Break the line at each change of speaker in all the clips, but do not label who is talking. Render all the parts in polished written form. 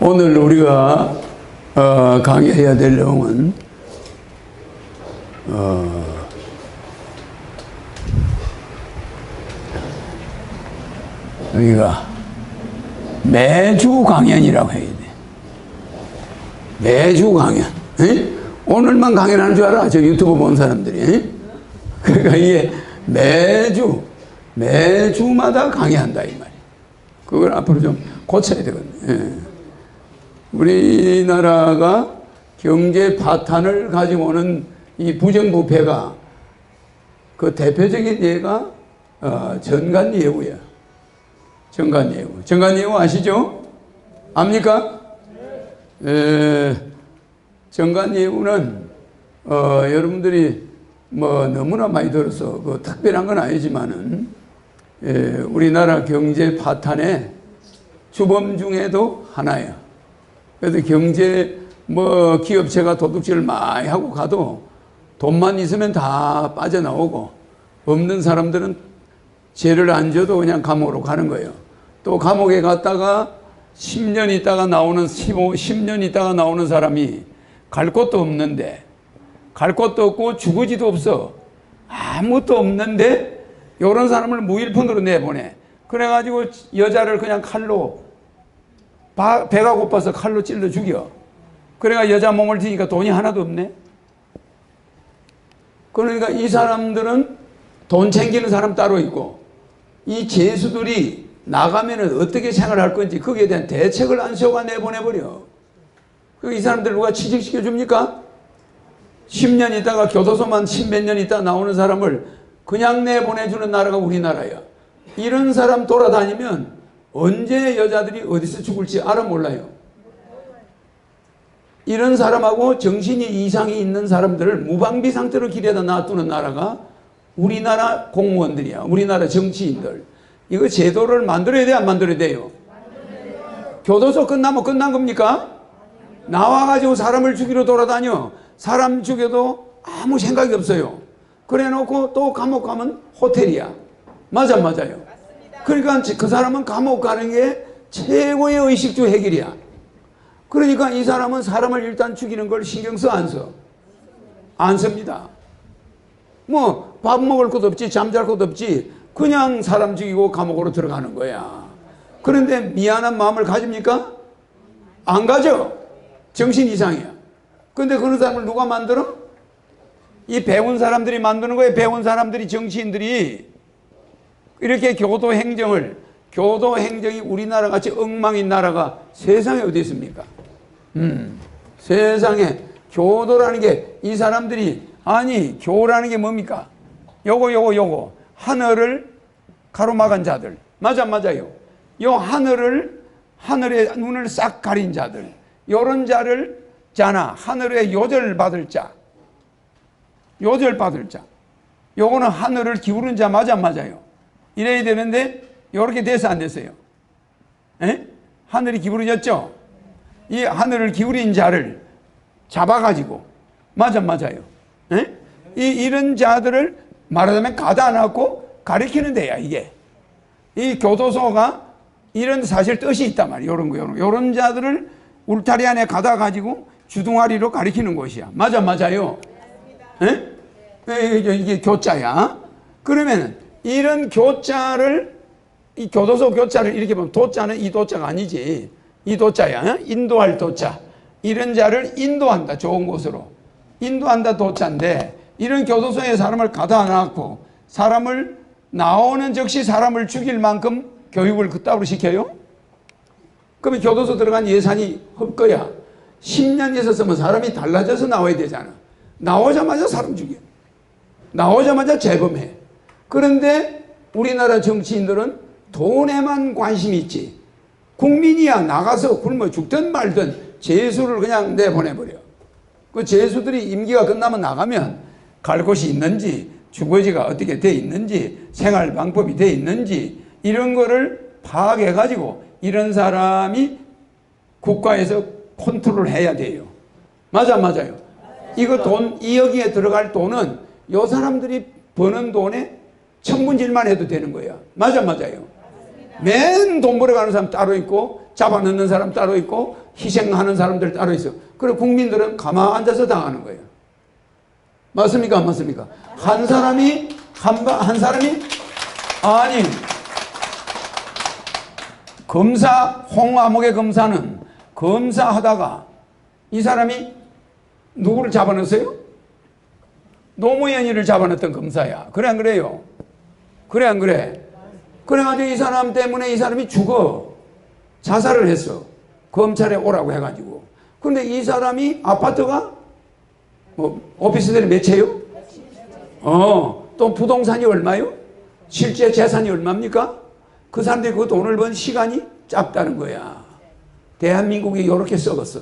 오늘 우리가 강의해야 될 내용은 여기가 매주 강연이라고 해야 돼. 매주 강연. 에? 오늘만 강연하는 줄 알아? 저 유튜브 본 사람들이. 에? 그러니까 이게 매주마다 강의한다 이 말이야. 그걸 앞으로 좀 고쳐야 되거든요. 예. 우리나라가 경제 파탄을 가지고 오는 이 부정부패가 그 대표적인 예가 전관예우야. 전관예우. 전관예우 아시죠? 압니까? 전관예우는 여러분들이 뭐 너무나 많이 들어서 그 특별한 건 아니지만은 우리나라 경제 파탄의 주범 중에도 하나야. 그래서 경제 뭐 기업체가 도둑질을 많이 하고 가도 돈만 있으면 다 빠져나오고 없는 사람들은 죄를 안 져도 그냥 감옥으로 가는 거예요. 또 감옥에 갔다가 10년 있다가 나오는 10년 있다가 나오는 사람이 갈 곳도 없는데 갈 곳도 없고 주거지도 없어. 아무것도 없는데 이런 사람을 무일푼으로 내보내. 그래가지고 여자를 그냥 칼로 배가 고파서 칼로 찔러 죽여. 그래가 여자 몸을 드니까 돈이 하나도 없네. 그러니까 이 사람들은 돈 챙기는 사람 따로 있고 이 죄수들이 나가면은 어떻게 생활할 건지 거기에 대한 대책을 안 세워가 내보내버려. 이 사람들 누가 취직시켜 줍니까? 10년 있다가 교도소만 10몇 년 있다 나오는 사람을 그냥 내보내주는 나라가 우리나라야. 이런 사람 돌아다니면 언제 여자들이 어디서 죽을지 알아 몰라요. 이런 사람하고 정신이 이상이 있는 사람들을 무방비 상태로 길에다 놔두는 나라가 우리나라 공무원들이야. 우리나라 정치인들. 이거 제도를 만들어야 돼, 안 만들어야 돼요? 교도소 끝나면 끝난 겁니까? 나와가지고 사람을 죽이러 돌아다녀. 사람 죽여도 아무 생각이 없어요. 그래 놓고 또 감옥 가면 호텔이야. 맞아, 맞아요. 그러니까 그 사람은 감옥 가는 게 최고의 의식주 해결이야. 그러니까 이 사람은 사람을 일단 죽이는 걸 신경 써, 안 써? 안 씁니다. 뭐 밥 먹을 것도 없지, 잠잘 것도 없지, 그냥 사람 죽이고 감옥으로 들어가는 거야. 그런데 미안한 마음을 가집니까? 안 가져. 정신 이상이야. 근데 그런 사람을 누가 만들어? 이 배운 사람들이 만드는 거예요. 배운 사람들이, 정치인들이. 이렇게 교도행정이 우리나라 같이 엉망인 나라가 세상에 어디 있습니까? 세상에 교도라는 게 이 사람들이, 아니 교라는 게 뭡니까? 요거 하늘을 가로막은 자들. 맞아, 맞아요. 요 하늘에 눈을 싹 가린 자들, 요런 자를 자나 하늘에 요절 받을 자, 요절 받을 자. 요거는 하늘을 기울인 자. 맞아, 맞아요. 이래야 되는데 요렇게 돼서 안 됐어요. 에? 하늘이 기울어졌죠? 이 하늘을 기울인 자를 잡아가지고, 맞아, 맞아요. 에? 이런 자들을 말하자면 가다 놔고 가리키는 데야, 이게. 이 교도소가 이런 사실 뜻이 있단 말이에요. 요런 자들을 울타리 안에 가다 가지고 주둥아리로 가리키는 곳이야. 맞아, 맞아요. 에? 이게 교자야. 그러면 이런 교자를, 이 교도소 교자를 이렇게 보면 도자는 이 도자가 아니지. 이 도자야. 인도할 도자. 이런 자를 인도한다. 좋은 곳으로. 인도한다 도자인데, 이런 교도소에 사람을 가다 놨고 사람을 나오는 즉시 사람을 죽일 만큼 교육을 그따위로 시켜요? 그러면 교도소 들어간 예산이 헛거야. 10년 있었으면 사람이 달라져서 나와야 되잖아. 나오자마자 사람 죽여. 나오자마자 재범해. 그런데 우리나라 정치인들은 돈에만 관심이 있지. 국민이야 나가서 굶어 죽든 말든 죄수를 그냥 내보내버려. 그 죄수들이 임기가 끝나면 나가면 갈 곳이 있는지, 주거지가 어떻게 돼 있는지, 생활 방법이 돼 있는지, 이런 거를 파악해가지고 이런 사람이 국가에서 컨트롤 해야 돼요. 맞아, 맞아요. 이거 돈, 이 여기에 들어갈 돈은 요 사람들이 버는 돈의 천문질만 해도 되는 거야. 맞아요. 맨 돈 벌어가는 사람 따로 있고 잡아넣는 사람 따로 있고 희생하는 사람들 따로 있어. 그리고 국민들은 가만 앉아서 당하는 거예요. 맞습니까? 안 맞습니까? 한 사람이 아니, 검사, 홍화목의 검사는 검사하다가 이 사람이 누구를 잡아넣었어요? 노무현이를 잡아넣었던 검사야. 그래 안 그래요? 그래 안 그래? 그래가지고 이 사람 때문에 이 사람이 죽어. 자살을 했어. 검찰에 오라고 해가지고. 근데 이 사람이 아파트가 오피스텔이 몇 채요? 또 부동산이 얼마요? 실제 재산이 얼마입니까? 그 사람들이 그 돈을 번 시간이 짧다는 거야. 대한민국이 이렇게 썩었어.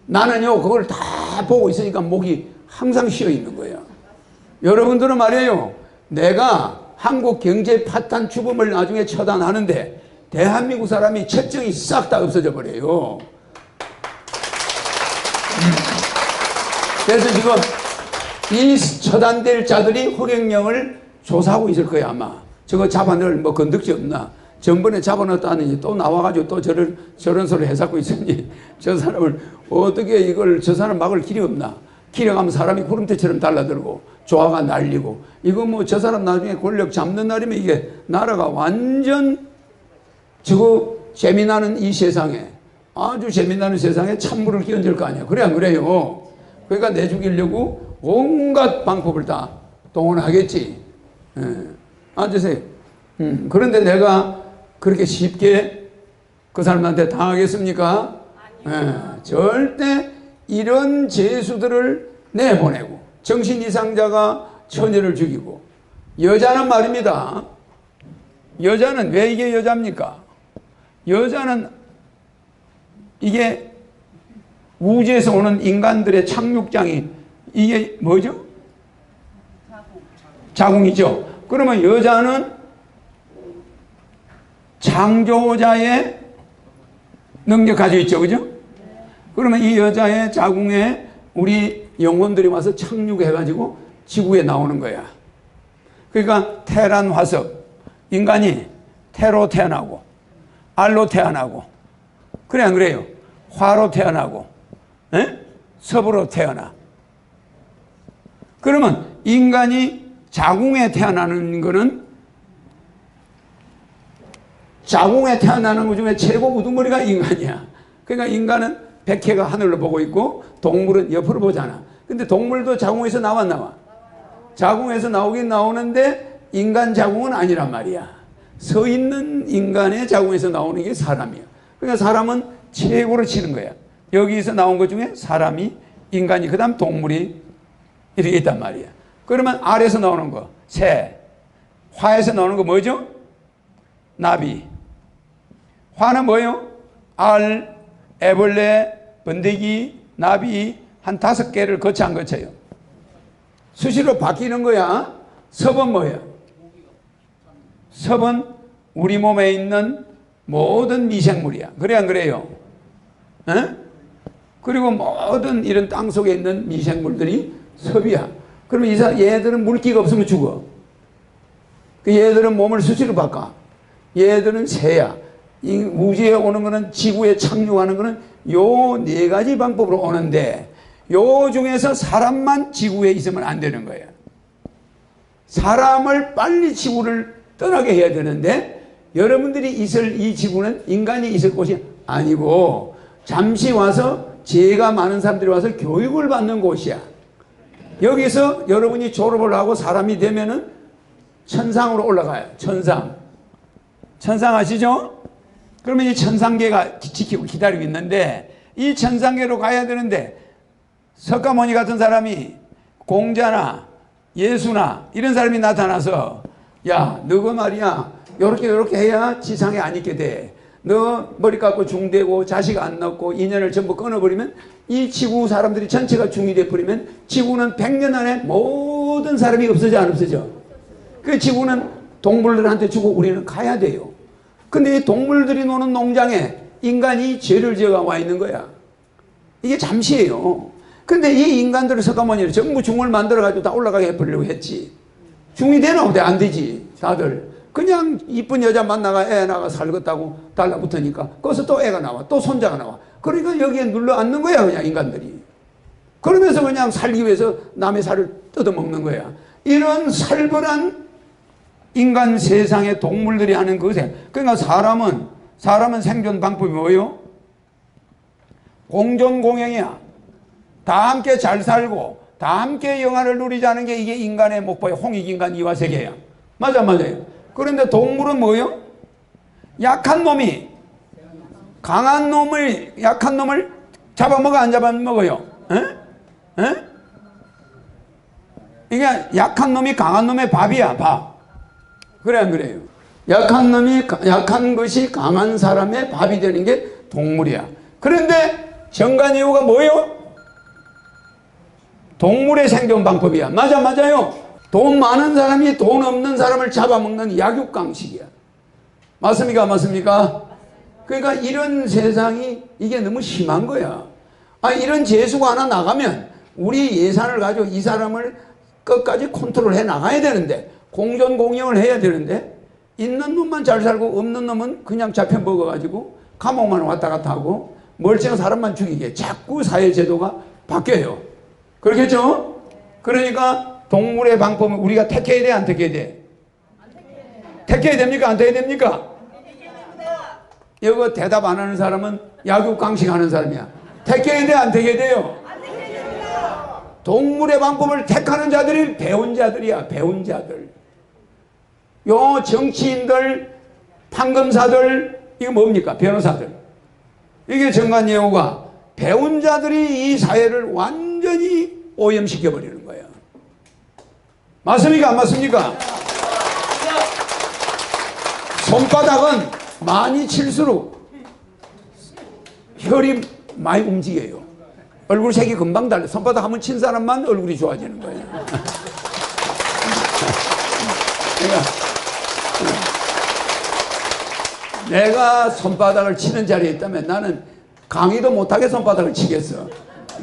나는요 그걸 다 보고 있으니까 목이 항상 쉬어 있는 거야. 여러분들은 말이에요, 내가 한국 경제 파탄 주범을 나중에 처단하는데 대한민국 사람이 채증이 싹 다 없어져 버려요. 그래서 지금 이 처단될 자들이 허경영을 조사하고 있을 거야 아마. 저거 잡아넣을 뭐 건덕지 없나? 전번에 잡아넣었다니 또 나와가지고 또 저런 소리 해잡고 있으니 저 사람을 어떻게 이걸 저 사람 막을 길이 없나? 길어가면 사람이 구름대처럼 달라들고 조화가 날리고 이거 뭐 저 사람 나중에 권력 잡는 날이면 이게 나라가 완전 저거 재미나는 이 세상에 아주 재미나는 세상에 찬물을 끼얹을 거 아니야. 그래 안 그래요? 그러니까 내 죽이려고 온갖 방법을 다 동원하겠지. 앉으세요. 그런데 내가 그렇게 쉽게 그 사람한테 당하겠습니까? 절대 이런 죄수들을 내보내고 정신 이상자가 처녀를 죽이고 여자는 말입니다. 여자는 왜 이게 여자입니까? 여자는 이게 우주에서 오는 인간들의 착륙장이 이게 뭐죠? 자궁이죠. 그러면 여자는 창조자의 능력 가지고 있죠. 그죠? 그러면 이 여자의 자궁에 우리 영혼들이 와서 착륙해가지고 지구에 나오는 거야. 그러니까 테란 화석, 인간이 태로 태어나고 알로 태어나고 그래 안 그래요? 화로 태어나고 섭으로 태어나. 그러면 인간이 자궁에 태어나는 거는 자궁에 태어나는 것 중에 최고 우두머리가 인간이야. 그러니까 인간은 백해가 하늘로 보고 있고 동물은 옆으로 보잖아. 근데 동물도 자궁에서 나와. 자궁에서 나오긴 나오는데 인간 자궁은 아니란 말이야. 서 있는 인간의 자궁에서 나오는 게 사람이야. 그러니까 사람은 최고로 치는 거야. 여기서 나온 것 중에 사람이, 인간이, 그 다음 동물이 이렇게 있단 말이야. 그러면 알에서 나오는 거 새, 화에서 나오는 거 뭐죠? 나비. 화는 뭐예요? 알, 애벌레, 번데기, 나비 한 5개를 거쳐 안 거쳐요? 수시로 바뀌는 거야. 섭은 뭐야? 섭은 우리 몸에 있는 모든 미생물이야. 그래 안 그래요? 그리고 모든 이런 땅 속에 있는 미생물들이 섭이야. 그러면 얘들은 물기가 없으면 죽어. 얘들은 몸을 수시로 바꿔. 얘들은 새야. 이 우주에 오는 거는, 지구에 착륙하는 거는 요 4가지 방법으로 오는데 요 중에서 사람만 지구에 있으면 안 되는 거예요. 사람을 빨리 지구를 떠나게 해야 되는데 여러분들이 있을 이 지구는 인간이 있을 곳이 아니고 잠시 와서 죄가 많은 사람들이 와서 교육을 받는 곳이야. 여기서 여러분이 졸업을 하고 사람이 되면은 천상으로 올라가요. 천상 아시죠? 그러면 이 천상계가 지키고 기다리고 있는데 이 천상계로 가야 되는데 석가모니 같은 사람이 공자나 예수나 이런 사람이 나타나서 야, 너가 말이야 요렇게 해야 지상에 안 있게 돼. 너 머리 깎고 중되고 자식 안 낳고 인연을 전부 끊어버리면 이 지구 사람들이 전체가 중이 돼버리면 지구는 100년 안에 모든 사람이 없어져 안 없어져? 그 지구는 동물들한테 주고 우리는 가야 돼요. 근데 이 동물들이 노는 농장에 인간이 죄를 지어가 와 있는 거야. 이게 잠시예요. 근데 이 인간들을 석가모니를 전부 중을 만들어가지고 다 올라가게 해버리려고 했지. 중이 되나 보다. 안 되지. 다들 그냥 이쁜 여자 만나가 애 낳아 살겠다고 달라붙으니까 거기서 또 애가 나와, 또 손자가 나와. 그러니까 여기에 눌러 앉는 거야, 그냥 인간들이. 그러면서 그냥 살기 위해서 남의 살을 뜯어먹는 거야. 이런 살벌한 인간 세상의 동물들이 하는 것에, 그러니까 사람은 생존 방법이 뭐예요? 공존공영이야. 다 함께 잘 살고 다 함께 영화를 누리자는 게 이게 인간의 목표야. 홍익인간 이화세계야. 맞아요. 그런데 동물은 뭐예요? 약한 놈이 약한 놈을 잡아먹어, 안 잡아먹어요? 에? 이게 약한 놈이 강한 놈의 밥이야, 밥. 그래, 안 그래요? 약한 것이 강한 사람의 밥이 되는 게 동물이야. 그런데 정관이유가 뭐예요? 동물의 생존 방법이야. 맞아요. 돈 많은 사람이 돈 없는 사람을 잡아먹는 약육강식이야. 맞습니까? 그러니까 이런 세상이 이게 너무 심한 거야. 이런 재수가 하나 나가면 우리 예산을 가지고 이 사람을 끝까지 컨트롤해 나가야 되는데, 공존공영을 해야 되는데, 있는 놈만 잘 살고 없는 놈은 그냥 잡혀 먹어가지고 감옥만 왔다 갔다 하고 멀쩡한 사람만 죽이게 자꾸 사회제도가 바뀌어요. 그렇겠죠? 그러니까 동물의 방법은 우리가 택해야 돼, 안 택해야 돼? 택해야 됩니까? 안 택해야 됩니까? 이거 대답 안 하는 사람은 약육강식 하는 사람이야. 택해야 돼, 안 택해야 돼요? 동물의 방법을 택하는 자들이 배운 자들이야. 배운 자들. 요 정치인들, 판검사들, 이거 뭡니까? 변호사들. 이게 정관예우가 배운 자들이 이 사회를 완전히 오염시켜버리는 거예요. 맞습니까? 안 맞습니까? 손바닥은 많이 칠수록 혈이 많이 움직여요. 얼굴 색이 금방 달라. 손바닥 한번 친 사람만 얼굴이 좋아지는 거예요. 내가 손바닥을 치는 자리에 있다면 나는 강의도 못하게 손바닥을 치겠어.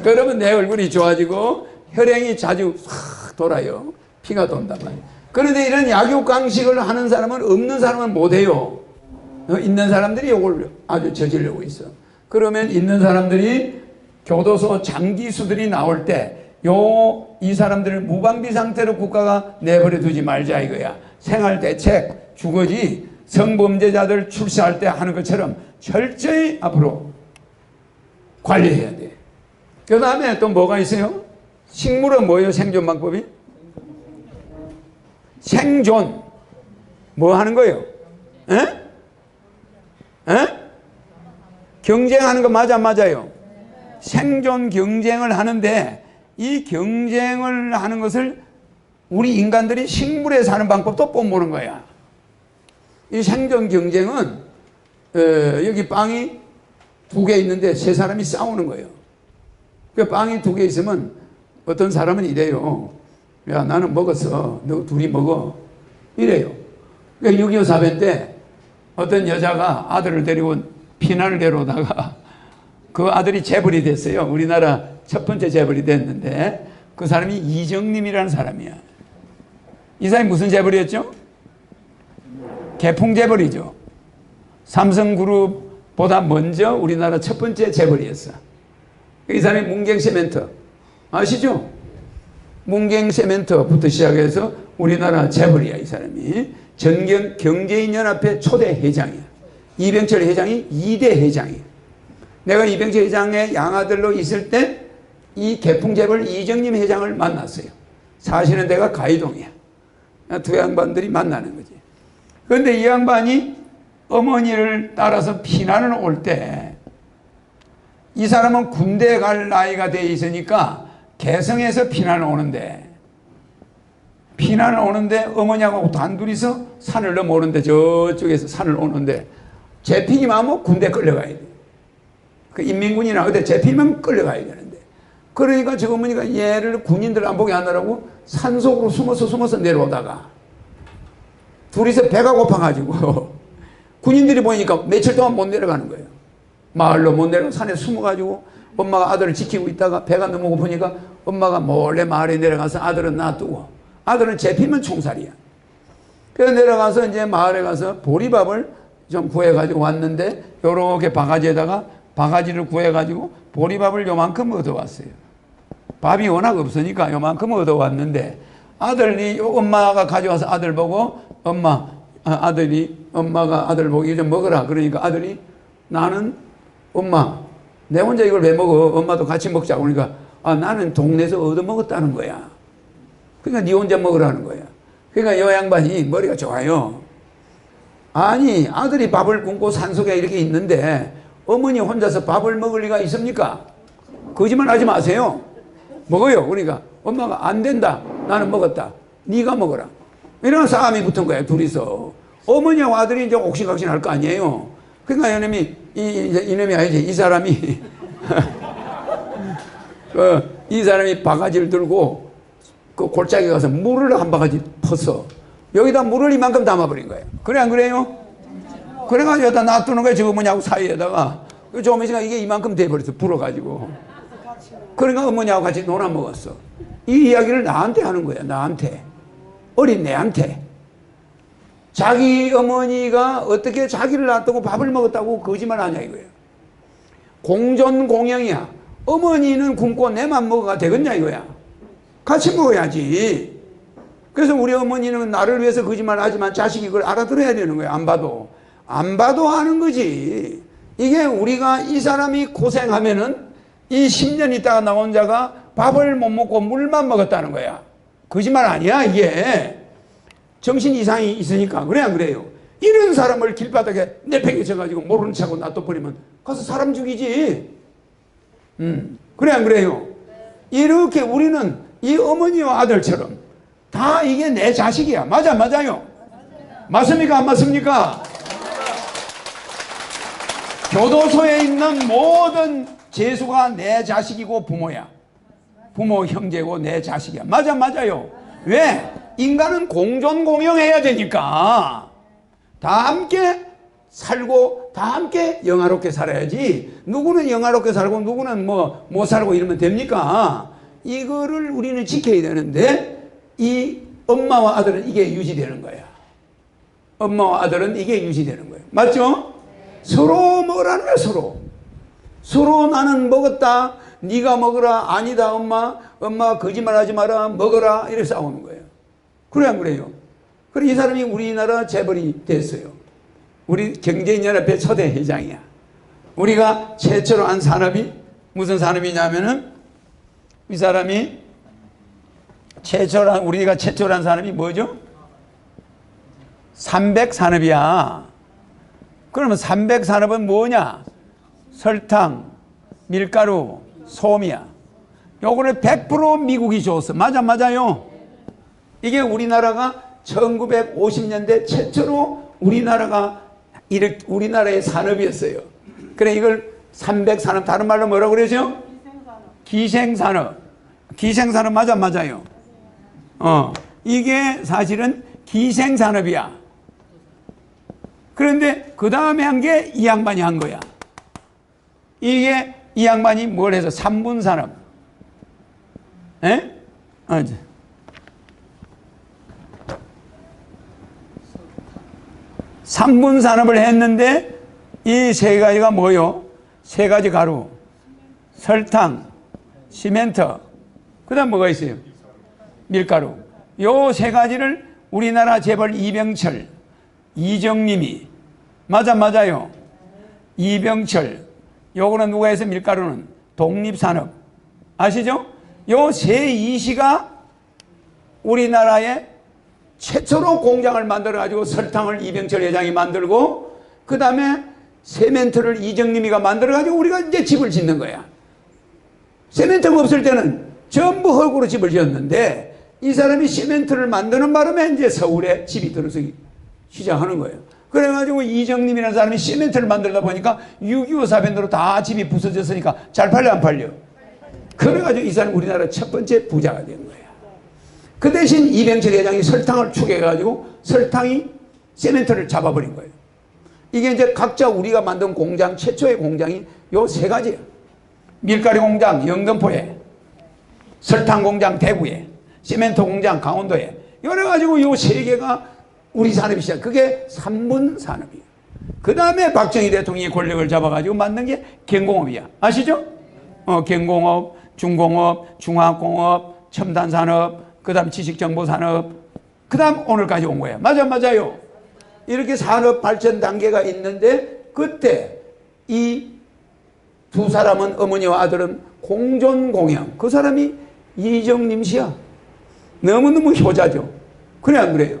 그러면 내 얼굴이 좋아지고 혈행이 자주 확 돌아요. 피가 돈단 말이에요. 그런데 이런 약육강식을 하는 사람은, 없는 사람은 못해요. 있는 사람들이 이걸 아주 저지르고 있어. 그러면 있는 사람들이 교도소 장기수들이 나올 때 이 사람들을 무방비 상태로 국가가 내버려 두지 말자 이거야. 생활대책, 주거지, 성범죄자들 출세할 때 하는 것처럼 철저히 앞으로 관리해야 돼. 그 다음에 또 뭐가 있어요? 식물은 뭐예요? 생존 방법이? 생존. 뭐 하는 거예요? 경쟁하는 거 맞아, 안 맞아요? 생존 경쟁을 하는데, 이 경쟁을 하는 것을 우리 인간들이 식물에 사는 방법도 뽐보는 거야. 이 생존 경쟁은 여기 빵이 2개 있는데 3사람이 싸우는 거예요. 그 빵이 2개 있으면 어떤 사람은 이래요. 야, 나는 먹었어. 너 둘이 먹어. 이래요. 그러니까 6.25 사변 때 어떤 여자가 아들을 데리고 피난을 내려오다가 그 아들이 재벌이 됐어요. 우리나라 첫 번째 재벌이 됐는데, 그 사람이 이정림이라는 사람이야. 이 사람이 무슨 재벌이었죠? 개풍재벌이죠. 삼성그룹보다 먼저 우리나라 첫 번째 재벌이었어. 이 사람이 문경세멘트 아시죠? 문경세멘트부터 시작해서 우리나라 재벌이야. 이 사람이 전경경제인연합회 초대 회장이야. 이병철 회장이 2대 회장이야. 내가 이병철 회장의 양아들로 있을 때 이 개풍재벌 이정림 회장을 만났어요. 사실은 내가 가이동이야. 두 양반들이 만나는 거지. 그런데 이 양반이 어머니를 따라서 피난을 올 때, 이 사람은 군대 갈 나이가 돼 있으니까 개성에서 피난을 오는데, 어머니하고 단둘이서 산을 넘어오는데, 저쪽에서 산을 오는데 잡히기만 하면 군대 끌려가야 돼. 그 인민군이나 어디 잡히면 끌려가야 되는데, 그러니까 저 어머니가 얘를 군인들 안 보게 하느라고 산속으로 숨어서 내려오다가 둘이서 배가 고파가지고 군인들이 보니까 며칠 동안 못 내려가는 거예요. 마을로 못 내려가고 산에 숨어가지고 엄마가 아들을 지키고 있다가 배가 너무 고프니까 엄마가 몰래 마을에 내려가서 아들은 놔두고 아들은 잡히면 총살이야. 그래서 내려가서 이제 마을에 가서 보리밥을 좀 구해가지고 왔는데, 요렇게 바가지에다가 바가지를 구해가지고 보리밥을 요만큼 얻어왔어요. 밥이 워낙 없으니까 요만큼 얻어왔는데, 아들이, 엄마가 가져와서 아들 보고, 엄마가 아들 보고 이거 좀 먹어라. 그러니까 아들이, 나는 엄마, 내 혼자 이걸 왜 먹어? 엄마도 같이 먹자고. 그러니까, 나는 동네에서 얻어먹었다는 거야. 그러니까 네 혼자 먹으라는 거야. 그러니까 요 양반이 머리가 좋아요. 아니, 아들이 밥을 굶고 산속에 이렇게 있는데 어머니 혼자서 밥을 먹을 리가 있습니까? 거짓말 하지 마세요. 먹어요. 그러니까 엄마가 안 된다. 나는 먹었다. 네가 먹어라. 이런 싸움이 붙은 거예요. 둘이서. 어머니하고 아들이 이제 옥신각신 할 거 아니에요. 그러니까 이놈이 아니지. 이 사람이 이 사람이 바가지를 들고 그 골짜기 가서 물을 한 바가지 퍼서 여기다 물을 이만큼 담아버린 거예요. 그래 안 그래요? 그래가지고 여기다 놔두는 거예요. 저거 뭐냐고 사이에다가. 좀 있으니까 이게 이만큼 돼버렸어. 불어가지고. 그러니까 어머니하고 같이 놀아먹었어. 이 이야기를 나한테 하는 거야. 나한테. 어린 애한테. 자기 어머니가 어떻게 자기를 놔두고 밥을 먹었다고 거짓말 하냐 이거예요. 공존공영이야. 어머니는 굶고 내만 먹어가 되겠냐 이거야. 같이 먹어야지. 그래서 우리 어머니는 나를 위해서 거짓말 하지만 자식이 그걸 알아들어야 되는 거야. 안 봐도. 안 봐도 하는 거지. 이게 우리가 이 사람이 고생하면은 이 10년 있다가 나온 자가 밥을 못 먹고 물만 먹었다는 거야. 거짓말 아니야 이게. 정신 이상이 있으니까. 그래 안 그래요? 이런 사람을 길바닥에 내팽개쳐가지고 모르는 척하고 놔둬버리면 가서 사람 죽이지. 그래 안 그래요? 이렇게 우리는 이 어머니와 아들처럼 다 이게 내 자식이야. 맞아요? 맞습니까? 안 맞습니까? 교도소에 있는 모든 죄수가 내 자식이고 부모야. 부모, 형제고 내 자식이야. 맞아요. 왜? 인간은 공존공영해야 되니까. 다 함께 살고 다 함께 영화롭게 살아야지. 누구는 영화롭게 살고 누구는 뭐 못 살고 이러면 됩니까? 이거를 우리는 지켜야 되는데 이 엄마와 아들은 이게 유지되는 거야. 엄마와 아들은 이게 유지되는 거예요. 맞죠? 서로 먹으라는 거야. 서로 나는 먹었다. 네가 먹어라. 아니다 엄마 거짓말하지 마라. 먹어라. 이렇게 싸우는 거예요. 그래 안 그래요? 그래 이 사람이 우리나라 재벌이 됐어요. 우리 경제인연합회 초대 회장이야. 우리가 최초로 한 산업이 무슨 산업이냐면은 이 사람이 우리가 최초로 한 산업이 뭐죠? 300산업이야. 그러면 300산업은 뭐냐? 설탕, 밀가루, 솜이야. 요거는 100% 미국이 줬어. 맞아요? 이게 우리나라가 1950년대 최초로 우리나라의 산업이었어요. 그래 이걸 300산업 다른 말로 뭐라고 그러죠? 기생산업. 기생산업 맞아요. 이게 사실은 기생산업이야. 그런데 그 다음에 한 게 이 양반이 한 거야. 이게 이 양반이 뭘 해서 3분산업. 에? 3분산업을 했는데 이 세 가지가 뭐요? 세 가지 가루, 설탕, 시멘트, 그 다음 뭐가 있어요? 밀가루. 요 세 가지를 우리나라 재벌 이병철, 이정님이 맞아요. 이병철. 요거는 누가 해서 밀가루는 독립산업. 아시죠? 요 세 이시가 우리나라에 최초로 공장을 만들어가지고 설탕을 이병철 회장이 만들고 그 다음에 세멘트를 이정님이가 만들어가지고 우리가 이제 집을 짓는 거야. 세멘트가 없을 때는 전부 흙으로 집을 지었는데 이 사람이 시멘트를 만드는 바람에 이제 서울에 집이 들어서기 시작하는 거예요. 그래가지고 이정님이라는 사람이 시멘트를 만들다 보니까 6.25 사변으로 다 집이 부서졌으니까 잘 팔려 안 팔려? 그래가지고 이 사람이 우리나라 첫 번째 부자가 된 거야. 그 대신 이병철 회장이 설탕을 추계해가지고 설탕이 시멘트를 잡아버린 거예요. 이게 이제 각자 우리가 만든 공장, 최초의 공장이 요 세 가지예요. 밀가루 공장 영등포에, 설탕 공장 대구에, 시멘트 공장 강원도에. 이래가지고 요 세 개가 우리 산업이 시작. 그게 3분 산업이에요. 그 다음에 박정희 대통령이 권력을 잡아가지고 만든 게 경공업이야. 아시죠? 경공업, 중공업, 중화공업, 첨단산업, 그 다음 지식정보산업, 그 다음 오늘까지 온 거예요. 맞아요. 이렇게 산업 발전 단계가 있는데 그때 이 두 사람은, 어머니와 아들은 공존공양. 그 사람이 이정림 씨야. 너무너무 효자죠. 그래 안 그래요?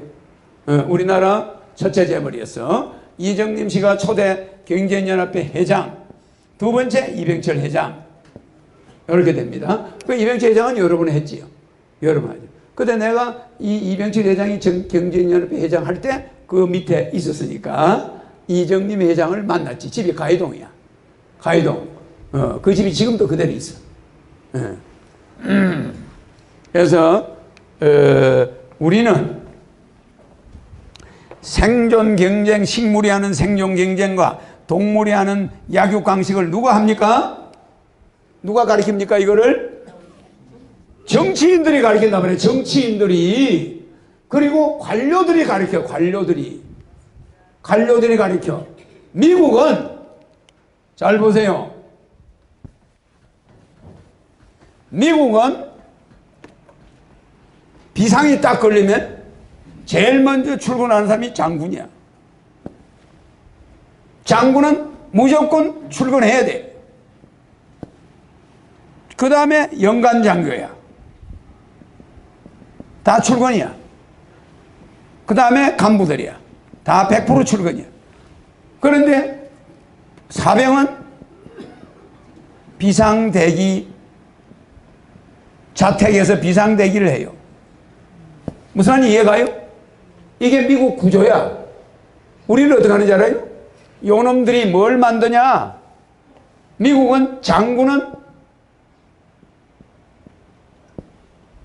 우리나라 첫째 재벌이었어. 이정림 씨가 초대 경제연합회 회장, 두 번째 이병철 회장, 이렇게 됩니다. 그 이병철 회장은 여러 번 했지요. 여러 번 하죠. 근데 내가 이 이병철 회장이 경제연합회 회장 할 때 그 밑에 있었으니까 이정림 회장을 만났지. 집이 가이동이야. 가이동. 그 집이 지금도 그대로 있어. 그래서 우리는 생존 경쟁, 식물이 하는 생존 경쟁과 동물이 하는 약육강식을 누가 합니까? 누가 가르칩니까? 이거를? 정치인들이 가르친단 말이에요. 정치인들이. 그리고 관료들이 가르쳐. 관료들이 가르쳐. 미국은 잘 보세요. 미국은 비상이 딱 걸리면 제일 먼저 출근하는 사람이 장군이야. 장군은 무조건 출근해야 돼. 그 다음에 연간장교야. 다 출근이야. 그 다음에 간부들이야. 다 100% 출근이야. 그런데 사병은 비상대기, 자택에서 비상대기를 해요. 무슨 말인지 이해가요? 이게 미국 구조야. 우리는 어떻게 하는지 알아요? 요놈들이 뭘 만드냐? 미국은 장군은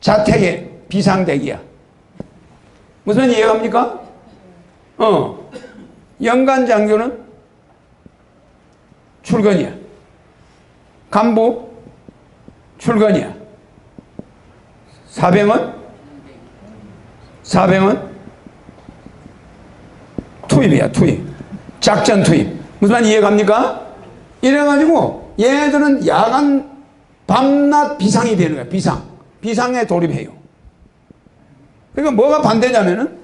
자택에 비상대기야. 무슨 말인지 이해갑니까? 연간 장교는 출근이야. 간부 출근이야. 사병은 투입이야. 투입. 작전 투입. 무슨 말인지 이해갑니까? 이래가지고 얘네들은 야간 밤낮 비상이 되는 거야. 비상에 돌입해요. 그러니까 뭐가 반대냐면은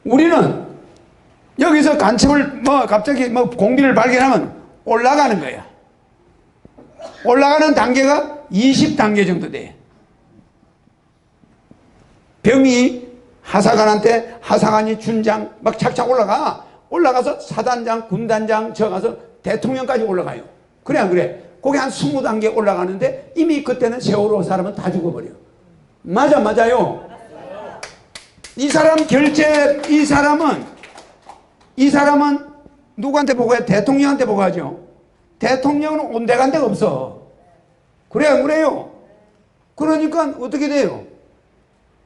우리는 여기서 간첩을 갑자기 공비를 발견하면 올라가는 거야. 올라가는 단계가 20단계 정도 돼. 병이 하사관한테, 하사관이 준장 막 착착 올라가서 사단장, 군단장 저 가서 대통령까지 올라가요. 그래 안 그래? 거기 한 20단계 올라가는데 이미 그때는 세월호 사람은 다 죽어버려. 맞아요. 이 사람은 누구한테 보고해? 대통령한테 보고하죠. 대통령은 온데간데가 없어. 그래 안 그래요? 그러니까 어떻게 돼요?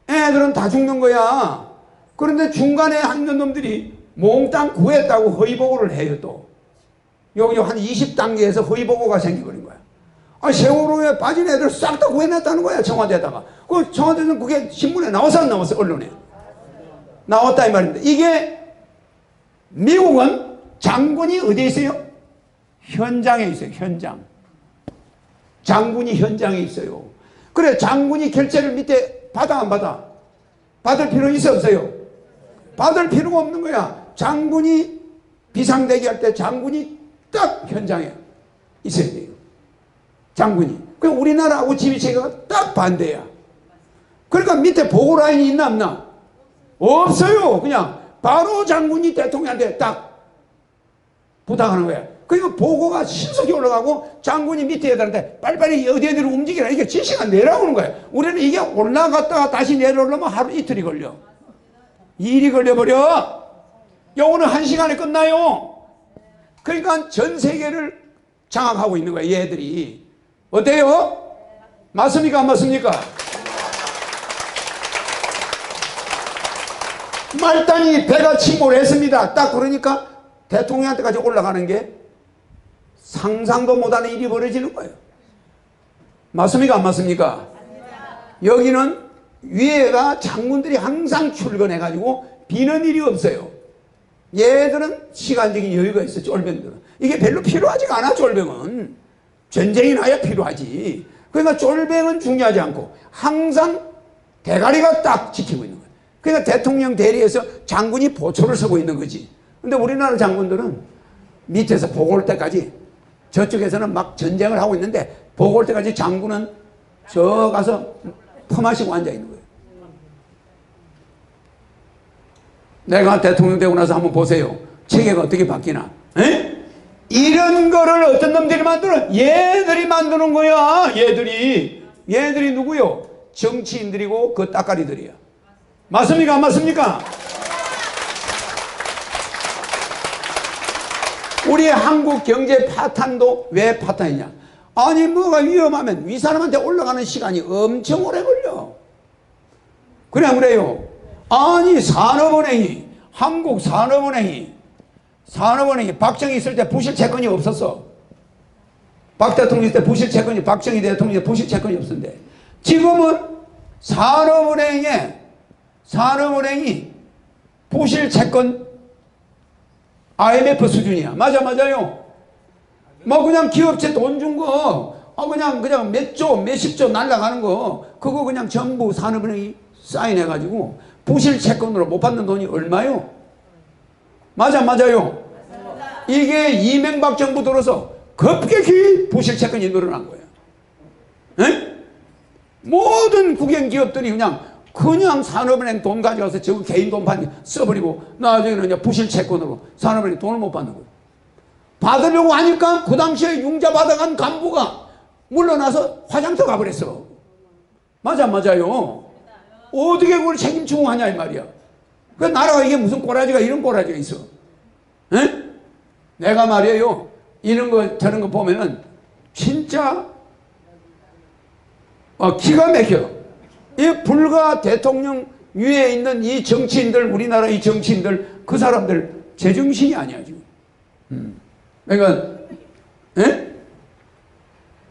애들은 다 죽는 거야. 그런데 중간에 있는 놈들이 몽땅 구했다고 허위보고를 해요. 또 여기 한 20단계에서 허위보고가 생겨버린 거야. 세월호에 빠진 애들 싹 다 구해냈다는 거야. 청와대에다가. 그 청와대는 그게 신문에 나와서 안 나왔어? 언론에 나왔다 이 말입니다. 이게 미국은 장군이 어디에 있어요? 현장에 있어요. 현장. 장군이 현장에 있어요. 그래 장군이 결제를 밑에 받아 안 받아? 받을 필요 있어 없어요? 받을 필요가 없는 거야. 장군이 비상대기 할 때 장군이 딱 현장에 있어야 돼요. 장군이. 그 우리나라하고 지휘체계가 딱 반대야. 그러니까 밑에 보고 라인이 있나 없나? 없어요. 그냥 바로 장군이 대통령한테 딱 부탁하는 거야. 그러니까 보고가 신속히 올라가고 장군이 밑에 애들한테 빨리빨리 어디로 움직이라 이게 지시가 내려오는 거야. 우리는 이게 올라갔다가 다시 내려오려면 하루 이틀이 걸려. 일이 걸려버려. 요거는 1시간에 끝나요. 그러니까 전 세계를 장악하고 있는 거야. 얘들이. 어때요? 맞습니까? 안 맞습니까? 말단이 배가 침몰했습니다. 딱 그러니까 대통령한테까지 올라가는 게 상상도 못하는 일이 벌어지는 거예요. 맞습니까? 안 맞습니까? 여기는 위에가 장군들이 항상 출근해가지고 비는 일이 없어요. 얘들은 시간적인 여유가 있어, 쫄병들은. 이게 별로 필요하지가 않아, 쫄병은. 전쟁이 나야 필요하지. 그러니까 쫄병은 중요하지 않고 항상 대가리가 딱 지키고 있는 거예요. 그러니까 대통령 대리에서 장군이 보초를 서고 있는 거지. 근데 우리나라 장군들은 밑에서 보고 올 때까지, 저쪽에서는 막 전쟁을 하고 있는데 보고 올 때까지 장군은 저 가서 퍼마시고 앉아 있는 거예요. 내가 대통령 되고 나서 한번 보세요. 체계가 어떻게 바뀌나. 에? 이런 거를 어떤 놈들이 만들어? 얘들이 만드는 거야. 얘들이 누구요? 정치인들이고 그 따까리들이야. 맞습니까? 안 맞습니까? 우리 한국 경제 파탄도 왜 파탄이냐? 아니 뭐가 위험하면 위 사람한테 올라가는 시간이 엄청 오래 걸려. 그래 안 그래요? 아니 산업은행이, 한국 산업은행이 박정희 있을 때 부실 채권이 없었어. 박 대통령 있을 때 부실 채권이, 박정희 대통령 때 부실 채권이 없었는데 지금은 산업은행이 부실 채권 IMF 수준이야. 맞아요. 뭐 그냥 기업체 돈 준 거, 그냥 몇십 조 날라가는 거, 그거 그냥 전부 산업은행이 사인해가지고 부실 채권으로 못 받는 돈이 얼마요? 맞아요. 이게 이명박 정부 들어서 급격히 부실 채권이 늘어난 거예요. 에? 모든 국영 기업들이 그냥 산업은행 돈 가져가서 저 개인 돈판 써버리고 나중에는 그냥 부실 채권으로 산업은행 돈을 못 받는 거예요. 받으려고 하니까 그 당시에 융자 받아간 간부가 물러나서 화장터 가버렸어. 맞아요. 어떻게 그걸 책임지고 하냐 이 말이야. 그 나라가 이게 무슨 꼬라지가, 이런 꼬라지가 있어. 에? 내가 말이에요, 이런 거 저런 거 보면은 진짜 기가 막혀. 이 불과 대통령 위에 있는 이 정치인들, 우리나라 이 정치인들, 그 사람들 제정신이 아니야 지금. 그러니까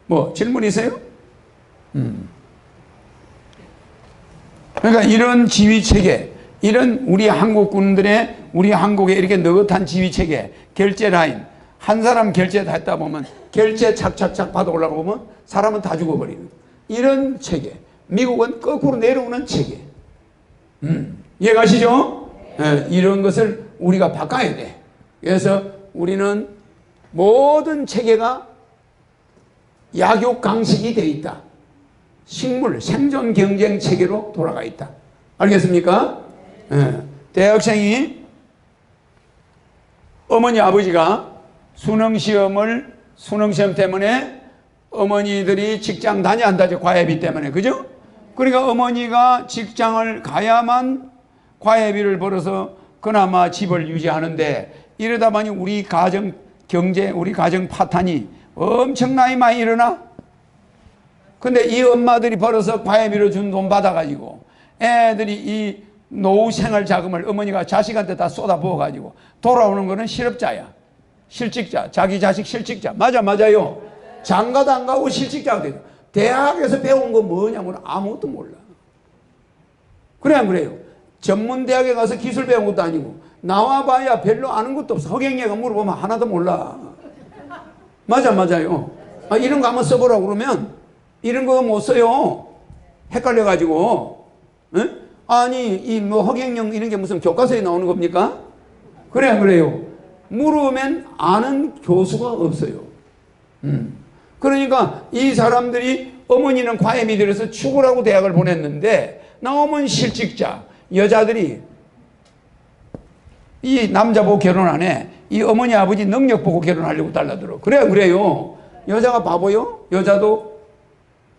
뭐 질문 있어요? 그러니까 이런 지휘 체계, 이런 우리 한국군들의, 우리 한국의 이렇게 느긋한 지휘 체계, 결제 라인, 한 사람 결제 다 했다 보면 결제 착착착 받아 올라가보면 사람은 다 죽어버리는 이런 체계. 미국은 거꾸로 내려오는 체계. 이해가시죠? 네, 이런 것을 우리가 바꿔야 돼. 그래서 우리는 모든 체계가 약육강식이 되어 있다. 식물, 생존 경쟁 체계로 돌아가 있다. 알겠습니까? 네. 대학생이 어머니 아버지가 수능시험 때문에 어머니들이 직장 다녀야 한다죠. 과외비 때문에. 그죠? 그러니까 어머니가 직장을 가야만 과외비를 벌어서 그나마 집을 유지하는데, 이러다 보니 우리 가정 경제, 우리 가정 파탄이 엄청나게 많이 일어나. 근데 이 엄마들이 벌어서 과외비로 준 돈 받아가지고 애들이 이 노후 생활 자금을 어머니가 자식한테 다 쏟아부어가지고 돌아오는 거는 실업자야. 실직자. 자기 자식 실직자. 맞아요. 장가도 안 가고 실직자가 돼요. 대학에서 배운 거 뭐냐면 아무것도 몰라. 그래 안 그래요? 전문대학에 가서 기술 배운 것도 아니고 나와봐야 별로 아는 것도 없어. 허경영가 물어보면 하나도 몰라. 맞아요. 이런 거 한번 써보라고 그러면 이런 거 못 써요. 헷갈려가지고. 응? 아니 이 뭐 허경영 이런 게 무슨 교과서에 나오는 겁니까? 그래 안 그래요? 물으면 아는 교수가 없어요. 그러니까 이 사람들이, 어머니는 과외비 들여서 죽으라고 대학을 보냈는데 나오면 실직자, 여자들이 이 남자 보고 결혼 안 해. 이 어머니 아버지 능력 보고 결혼하려고 달라들어. 그래 안 그래요? 여자가 바보요?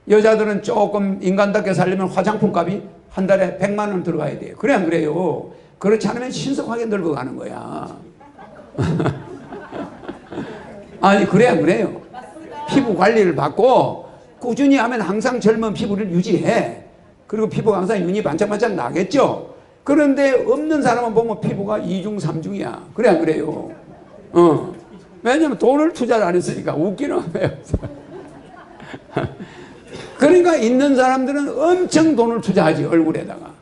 여자들은 조금 인간답게 살려면 화장품 값이 한 달에 100만 원 들어가야 돼요. 그래 안 그래요? 그렇지 않으면 신속하게 늙어가는 거야. 아니 그래 안 그래요? 피부 관리를 받고 꾸준히 하면 항상 젊은 피부를 유지해. 그리고 피부가 항상 윤이 반짝반짝 나겠죠? 그런데 없는 사람은 보면 피부가 2중 3중이야. 그래 안 그래요? 왜냐면 돈을 투자를 안 했으니까. 웃기는 거예요. 그러니까 있는 사람들은 엄청 돈을 투자하지, 얼굴에다가.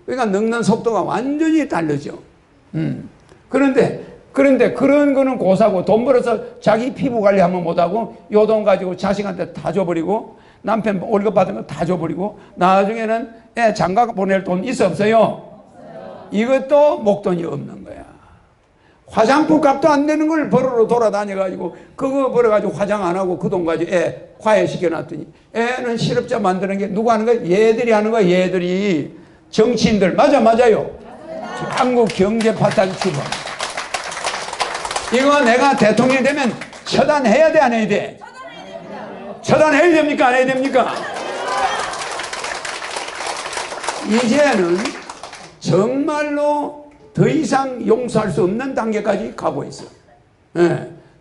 그러니까 늙는 속도가 완전히 다르죠. 그런데 그런 거는 고사고, 돈 벌어서 자기 피부 관리하면 못하고 요 돈 가지고 자식한테 다 줘버리고 남편 월급 받은 거 다 줘버리고 나중에는 애 장가 보낼 돈 있어 없어요? 이것도 목돈이 없는 거야. 화장품 값도 안 되는 걸 벌어로 돌아다녀가지고 그거 벌어가지고 화장 안 하고 그 돈 가지고 애 과외시켜놨더니 애는 실업자 만드는 게 누가 하는 거야? 얘들이 하는 거야. 얘들이. 정치인들. 맞아요. 한국 경제 파탄 주범. 이거 내가 대통령이 되면 처단해야 돼, 안 해야 돼? 처단해야 됩니까, 안 해야 됩니까? 이제는 정말로 더 이상 용서할 수 없는 단계까지 가고 있어.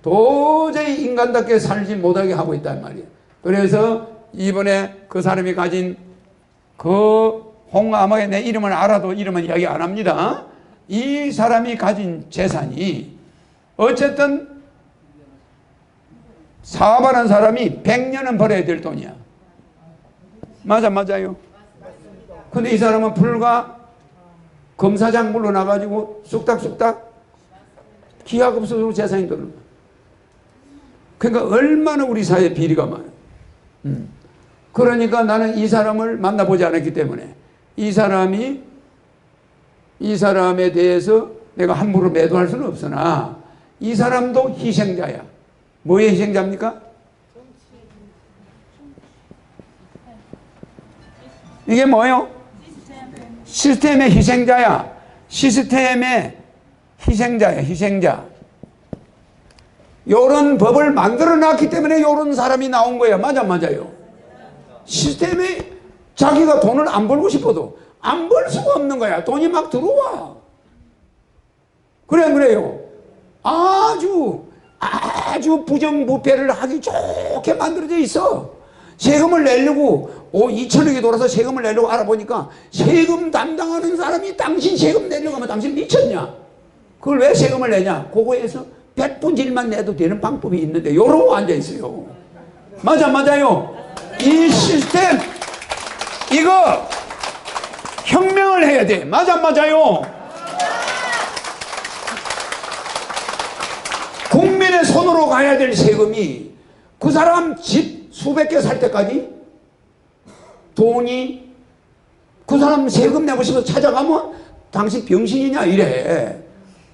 도저히 인간답게 살지 못하게 하고 있단 말이야. 그래서 이번에 그 사람이 가진 그 홍아마의 내 이름을 알아도 이름은 이야기 안 합니다. 이 사람이 가진 재산이 어쨌든 사업하는 사람이 100년은 벌어야 될 돈이야. 맞아요. 근데 이 사람은 불과 검사장 물러나가지고 쑥닥쑥닥 기하급수로 재산이 드는 거야. 그러니까 얼마나 우리 사회에 비리가 많아. 그러니까 나는 이 사람을 만나보지 않았기 때문에 이 사람에 대해서 내가 함부로 매도할 수는 없으나 이 사람도 희생자야. 뭐의 희생자입니까? 이게 뭐예요? 시스템의 희생자야. 시스템의 희생자야. 희생자. 요런 법을 만들어 놨기 때문에 요런 사람이 나온 거야. 맞아요. 시스템에 자기가 돈을 안 벌고 싶어도 안 벌 수가 없는 거야. 돈이 막 들어와. 그래요. 아주 부정부패를 하기 좋게 만들어져 있어. 세금을 내려고 2천억이 돌아서 세금을 내려고 알아보니까 세금 담당하는 사람이 당신 세금 내려고 하면 당신 미쳤냐? 그걸 왜 세금을 내냐? 그거에서 백분질만 내도 되는 방법이 있는데 요러고 앉아있어요. 맞아요. 이 시스템 이거 혁명을 해야 돼. 맞아요. 국민의 손으로 가야 될 세금이 그 사람 집 수백 개 살 때까지 돈이 그 사람 세금 내고 싶어서 찾아가면 당신 병신이냐 이래.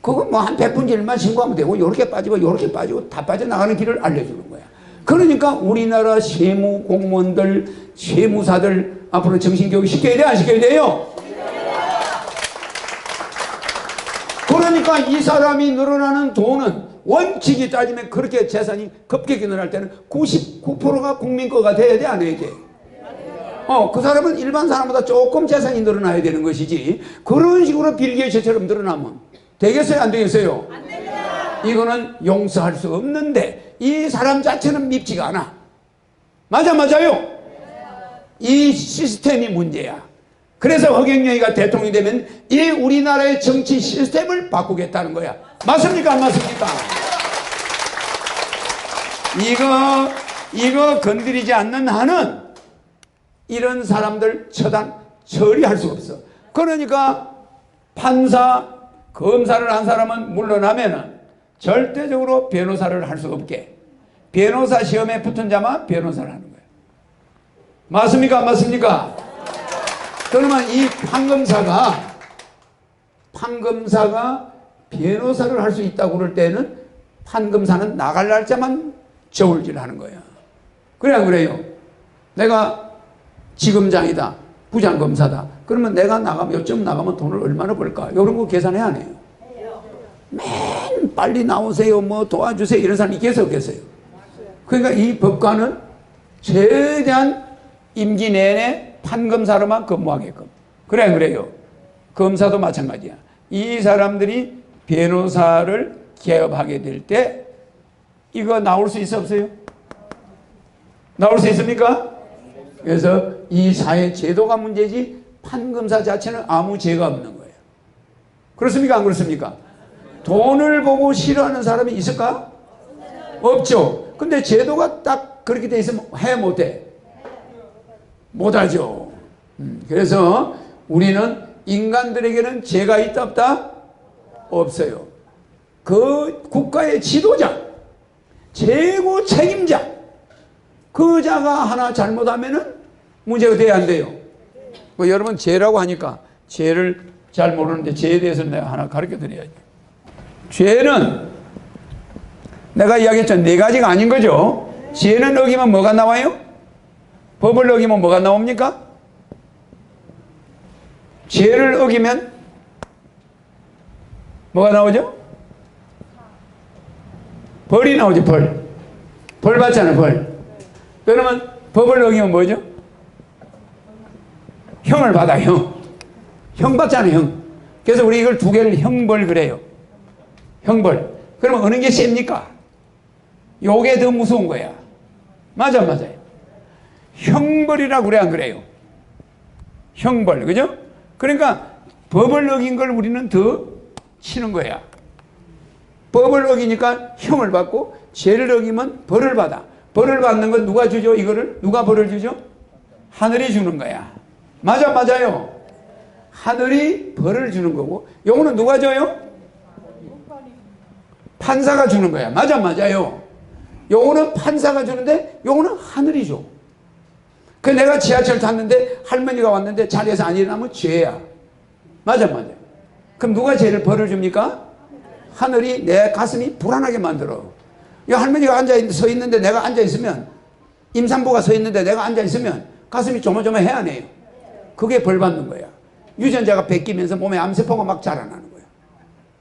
그거 뭐 한 100분의 1만 신고하면 되고 요렇게 빠지고 요렇게 빠지고 다 빠져나가는 길을 알려주는 거야. 그러니까 우리나라 세무 공무원들 세무사들 앞으로 정신교육 시켜야 돼, 안 시켜야 돼요? 그러니까 이 사람이 늘어나는 돈은 원칙이 따지면 그렇게 재산이 급격히 늘어날 때는 99%가 국민 거가 돼야 돼, 안 해야 돼? 그 사람은 일반 사람보다 조금 재산이 늘어나야 되는 것이지 그런 식으로 빌 게이츠처럼 늘어나면 되겠어요, 안 되겠어요? 안 됩니다. 이거는 용서할 수 없는데 이 사람 자체는 밉지가 않아. 맞아요. 이 시스템이 문제야. 그래서 허경영이가 대통령이 되면 이 우리나라의 정치 시스템을 바꾸겠다는 거야. 맞습니까, 안 맞습니까? 이거 건드리지 않는 한은 이런 사람들 처리할 수가 없어. 그러니까 판사, 검사를 한 사람은 물러나면은 절대적으로 변호사를 할 수가 없게 변호사 시험에 붙은 자만 변호사를 하는 거예요. 맞습니까, 안 맞습니까? 그러면 이 판검사가 변호사를 할 수 있다고 그럴 때는 판검사는 나갈 날짜만 저울질 하는 거야. 그래 안 그래요? 내가 지검장이다, 부장검사다. 그러면 내가 나가면 요점 나가면 돈을 얼마나 벌까? 이런 거 계산해 안 해요? 맨 빨리 나오세요, 뭐 도와주세요 이런 사람이 있겠어요, 없겠어요? 그러니까 이 법관은 최대한 임기 내내 판검사로만 근무하게끔. 그래 안 그래요? 검사도 마찬가지야. 이 사람들이 변호사를 개업하게 될 때 이거 나올 수 있어 없어요? 나올 수 있습니까? 그래서 이 사회 제도가 문제지 판검사 자체는 아무 죄가 없는 거예요. 그렇습니까, 안 그렇습니까? 돈을 보고 싫어하는 사람이 있을까? 없죠. 근데 제도가 딱 그렇게 돼 있으면 해 못해? 못하죠. 그래서 우리는 인간들에게는 죄가 있다 없다? 없어요. 그 국가의 지도자, 최고 책임자, 그 자가 하나 잘못하면은 문제가 돼야 안 돼요. 뭐 여러분 죄라고 하니까 죄를 잘 모르는데 죄에 대해서 내가 하나 가르쳐 드려야죠. 죄는 내가 이야기했죠. 네 가지가 아닌 거죠. 죄는 어기면 뭐가 나와요? 법을 어기면 뭐가 나옵니까? 죄를 어기면 뭐가 나오죠? 벌이 나오죠. 벌 받잖아요. 벌. 그러면 법을 어기면 뭐죠? 형을 받아. 형 받잖아요. 형. 그래서 우리 이걸 두 개를 형벌 그래요. 형벌. 그러면 어느 게 셉니까? 요게 더 무서운 거야. 맞아요. 형벌이라고 그래 안 그래요? 형벌. 그죠? 그러니까 법을 어긴 걸 우리는 더 치는 거야. 법을 어기니까 형을 받고 죄를 어기면 벌을 받아. 벌을 받는 건 누가 주죠? 이거를 누가 벌을 주죠? 하늘이 주는 거야. 맞아요. 하늘이 벌을 주는 거고 요거는 누가 줘요? 판사가 주는 거야. 맞아요. 요거는 판사가 주는데 요거는 하늘이 줘. 그 내가 지하철 탔는데 할머니가 왔는데 자리에서 안 일어나면 죄야. 맞아요. 그럼 누가 죄를 벌을 줍니까? 하늘이 내 가슴이 불안하게 만들어. 이 할머니가 서 있는데 내가 앉아 있으면, 임산부가 서 있는데 내가 앉아 있으면 가슴이 조마조마해야 해요. 그게 벌 받는 거야. 유전자가 베끼면서 몸에 암세포가 막 자라나는 거야.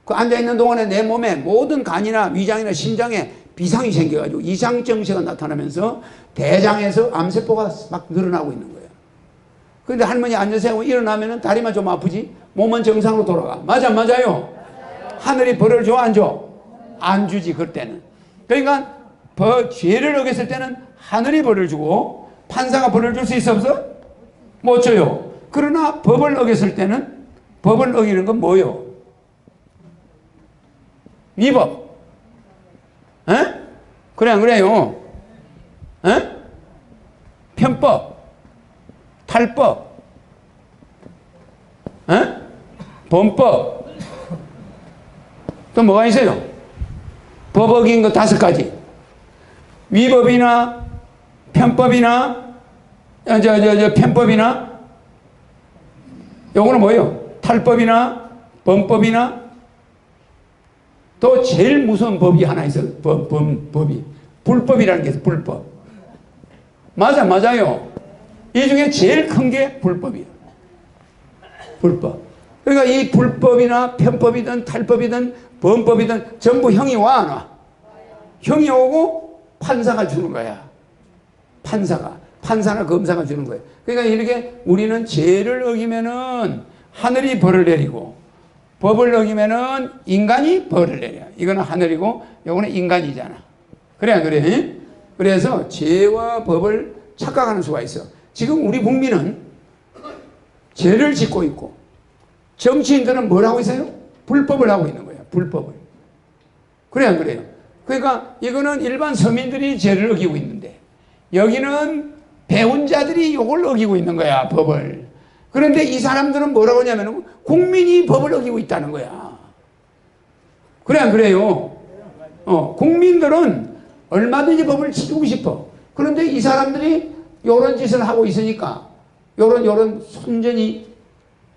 그 앉아 있는 동안에 내 몸에 모든 간이나 위장이나 심장에 비상이 생겨가지고 이상 증세가 나타나면서 대장에서 암세포가 막 늘어나고 있는 거야. 그런데 할머니 앉으세요. 일어나면은 다리만 좀 아프지 몸은 정상으로 돌아가. 맞아요. 하늘이 벌을 줘 안 줘? 안 주지 그때는. 그러니까 죄를 어겼을 때는 하늘이 벌을 주고 판사가 벌을 줄 수 있어 없어? 못 줘요. 그러나 법을 어겼을 때는 법을 어기는 건 뭐요? 위법. 에? 그래 안 그래요? 에? 편법, 탈법, 에? 범법. 또 뭐가 있어요? 법 어긴 거 5가지. 위법이나 편법이나 편법이나 요거는 뭐예요? 탈법이나 범법이나 또 제일 무서운 법이 하나 있어요. 법이 불법이라는 게 있어요. 불법. 맞아요. 이 중에 제일 큰 게 불법이에요. 불법. 그러니까 이 불법이나 편법이든 탈법이든 범법이든 전부 형이 와 안 와? 형이 오고 판사가 주는 거야. 판사나 검사가 주는 거예요. 그러니까 이렇게 우리는 죄를 어기면은 하늘이 벌을 내리고 법을 어기면은 인간이 벌을 내려. 이거는 하늘이고 이거는 인간이잖아. 그래 안 그래? 그래서 죄와 법을 착각하는 수가 있어. 지금 우리 국민은 죄를 짓고 있고 정치인들은 뭘 하고 있어요? 불법을 하고 있는 거야. 불법을. 그래 안 그래요? 그러니까 이거는 일반 서민들이 죄를 어기고 있는데 여기는 배운 자들이 이걸 어기고 있는 거야. 법을. 그런데 이 사람들은 뭐라고 하냐면 국민이 법을 어기고 있다는 거야. 그래 안 그래요? 국민들은 얼마든지 법을 지키고 싶어. 그런데 이 사람들이 이런 짓을 하고 있으니까 요런 손전이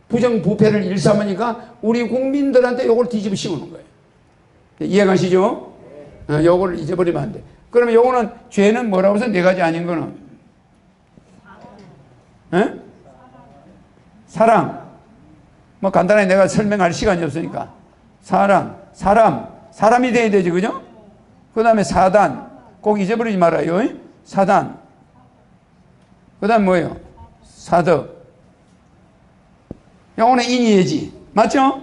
부정부패를 일삼으니까 우리 국민들한테 요걸 뒤집어 씌우는 거예요. 이해가시죠? 요걸 잊어버리면 안 돼. 그러면 요거는 죄는 뭐라고 해서 4가지 아닌 거는? 사랑. 뭐 간단하게 내가 설명할 시간이 없으니까. 사람이 돼야 되지, 그죠? 그 다음에 사단. 꼭 잊어버리지 말아요. 사단. 그 다음 뭐예요? 사덕. 요거는 인의예지. 맞죠?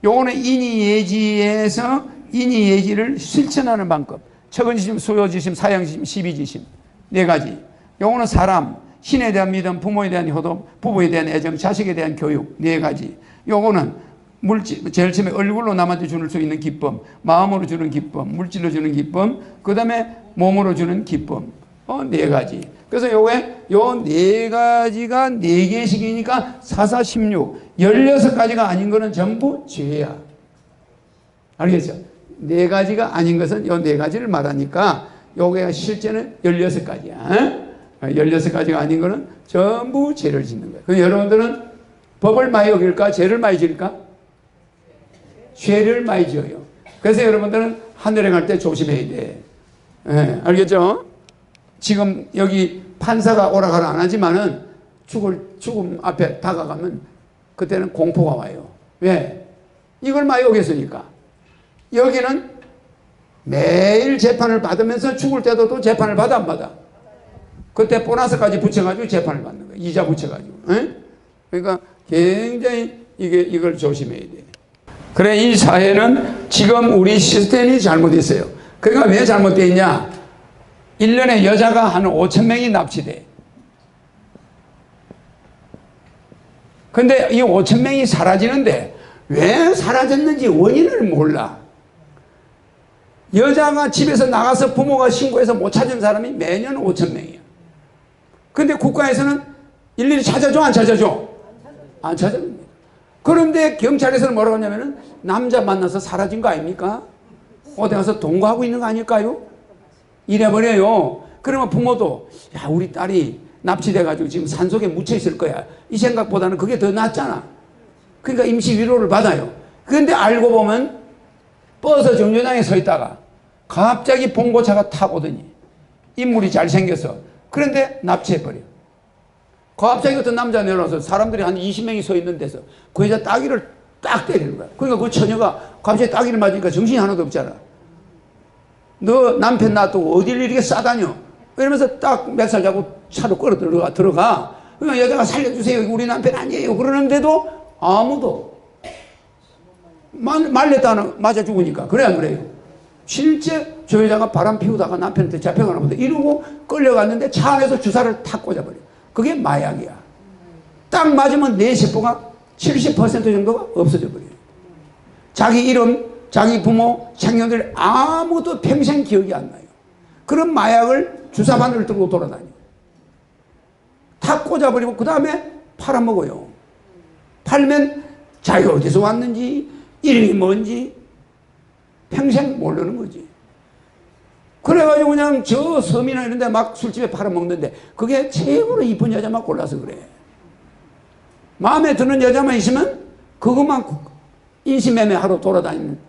요거는 인의예지에서 인의예지를 실천하는 방법. 처근지심, 수요지심, 사형지심, 시비지심. 4가지. 요거는 사람, 신에 대한 믿음, 부모에 대한 효도, 부부에 대한 애정, 자식에 대한 교육. 4가지. 요거는 물질, 제일 처음에 얼굴로 남한테 줄 수 있는 기쁨, 마음으로 주는 기쁨, 물질로 주는 기쁨, 그 다음에 몸으로 주는 기쁨. 네 가지. 그래서 요게 요 네 가지가 네 개씩이니까 4, 4, 16. 16가지가 아닌 거는 전부 죄야. 알겠죠? 네 가지가 아닌 것은 요 네 가지를 말하니까 요게 실제는 16가지야. 16가지가 아닌 거는 전부 죄를 짓는 거예요. 그래서 여러분들은 법을 많이 어길까? 죄를 많이 지을까? 죄를 많이 지어요. 그래서 여러분들은 하늘에 갈 때 조심해야 돼. 알겠죠? 지금 여기 판사가 오락가락 안 하지만은 죽음 앞에 다가가면 그때는 공포가 와요. 왜? 이걸 많이 어겼으니까. 여기는 매일 재판을 받으면서 죽을 때도 또 재판을 받아 안 받아? 그때 보너스까지 붙여가지고 재판을 받는 거예요. 이자 붙여가지고. 그러니까 굉장히 이걸 조심해야 돼. 그래, 이 사회는 지금 우리 시스템이 잘못됐어요. 그러니까 왜 잘못되어 있냐? 1년에 여자가 한 5,000명이 납치돼. 근데 이 5,000명이 사라지는데 왜 사라졌는지 원인을 몰라. 여자가 집에서 나가서 부모가 신고해서 못 찾은 사람이 매년 5,000명이야. 근데 국가에서는 일일이 찾아줘, 안 찾아줘? 안 찾아줍니다. 그런데 경찰에서는 뭐라고 하냐면은 남자 만나서 사라진 거 아닙니까? 어디 가서 동거하고 있는 거 아닐까요? 이래버려요. 그러면 부모도 야, 우리 딸이 납치돼가지고 지금 산속에 묻혀 있을 거야. 이 생각보다는 그게 더 낫잖아. 그러니까 임시 위로를 받아요. 그런데 알고 보면 버스 정류장에 서 있다가 갑자기 봉고차가 탁 오더니 인물이 잘생겨서 그런데 납치해버려. 갑자기 어떤 남자 내려와서 사람들이 한 20명이 서 있는 데서 그 여자 따귀를 딱 때리는 거야. 그러니까 그 처녀가 갑자기 따귀를 맞으니까 정신이 하나도 없잖아. 너 남편 놔두고 어딜 이렇게 싸다녀? 이러면서 딱 멱살 잡고 차로 끌어 들어가. 그러니까 여자가 살려주세요. 우리 남편 아니에요. 그러는데도 아무도 말렸다는 맞아 죽으니까. 그래 안 그래요? 실제 저 여자가 바람 피우다가 남편한테 잡혀가나 보다 이러고 끌려갔는데 차 안에서 주사를 탁 꽂아버려. 그게 마약이야. 딱 맞으면 내 세포가 70% 정도가 없어져 버려요. 자기 이름, 자기 부모, 청년들 아무도 평생 기억이 안 나요. 그런 마약을 주사바늘을 들고 돌아다녀요. 탁 꽂아버리고 그 다음에 팔아먹어요. 팔면 자기가 어디서 왔는지 이름이 뭔지 평생 모르는 거지. 그래가지고 그냥 저 섬이나 이런 데 막 술집에 팔아먹는데 그게 최고로 이쁜 여자만 골라서 그래. 마음에 드는 여자만 있으면 그것만 인신매매하러 돌아다니는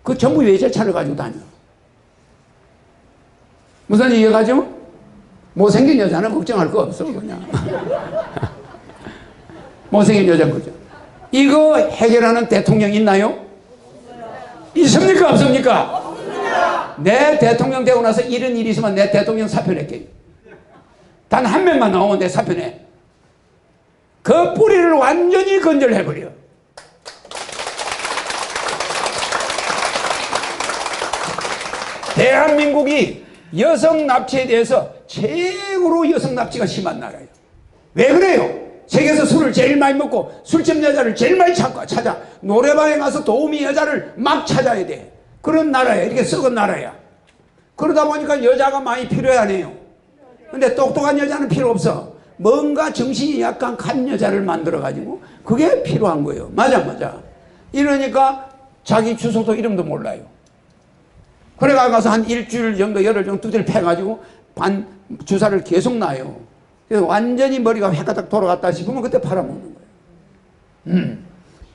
그 전부 외제차를 가지고 다녀. 무슨 이해가죠? 못생긴 여자는 걱정할 거 없어 그냥. 못생긴 여자 거죠. 이거 해결하는 대통령 있나요? 있습니까? 없습니까? 내 대통령 되고 나서 이런 일이 있으면 내 대통령 사표 낼게요. 단 한 명만 나오면 내 사표 내. 그 뿌리를 완전히 건절해버려. 대한민국이 여성 납치에 대해서 최고로 여성 납치가 심한 나라예요. 왜 그래요? 세계에서 술을 제일 많이 먹고 술집 여자를 제일 많이 찾아. 노래방에 가서 도우미 여자를 막 찾아야 돼. 그런 나라야. 이렇게 썩은 나라야. 그러다 보니까 여자가 많이 필요하네요. 근데 똑똑한 여자는 필요 없어. 뭔가 정신이 약간 간 여자를 만들어가지고 그게 필요한 거예요. 맞아. 이러니까 자기 주소도 이름도 몰라요. 그래가서 한 일주일 정도, 열흘 정도 두드려 패가지고 주사를 계속 놔요. 그래서 완전히 머리가 획가닥 돌아갔다 싶으면 그때 팔아먹는 거예요.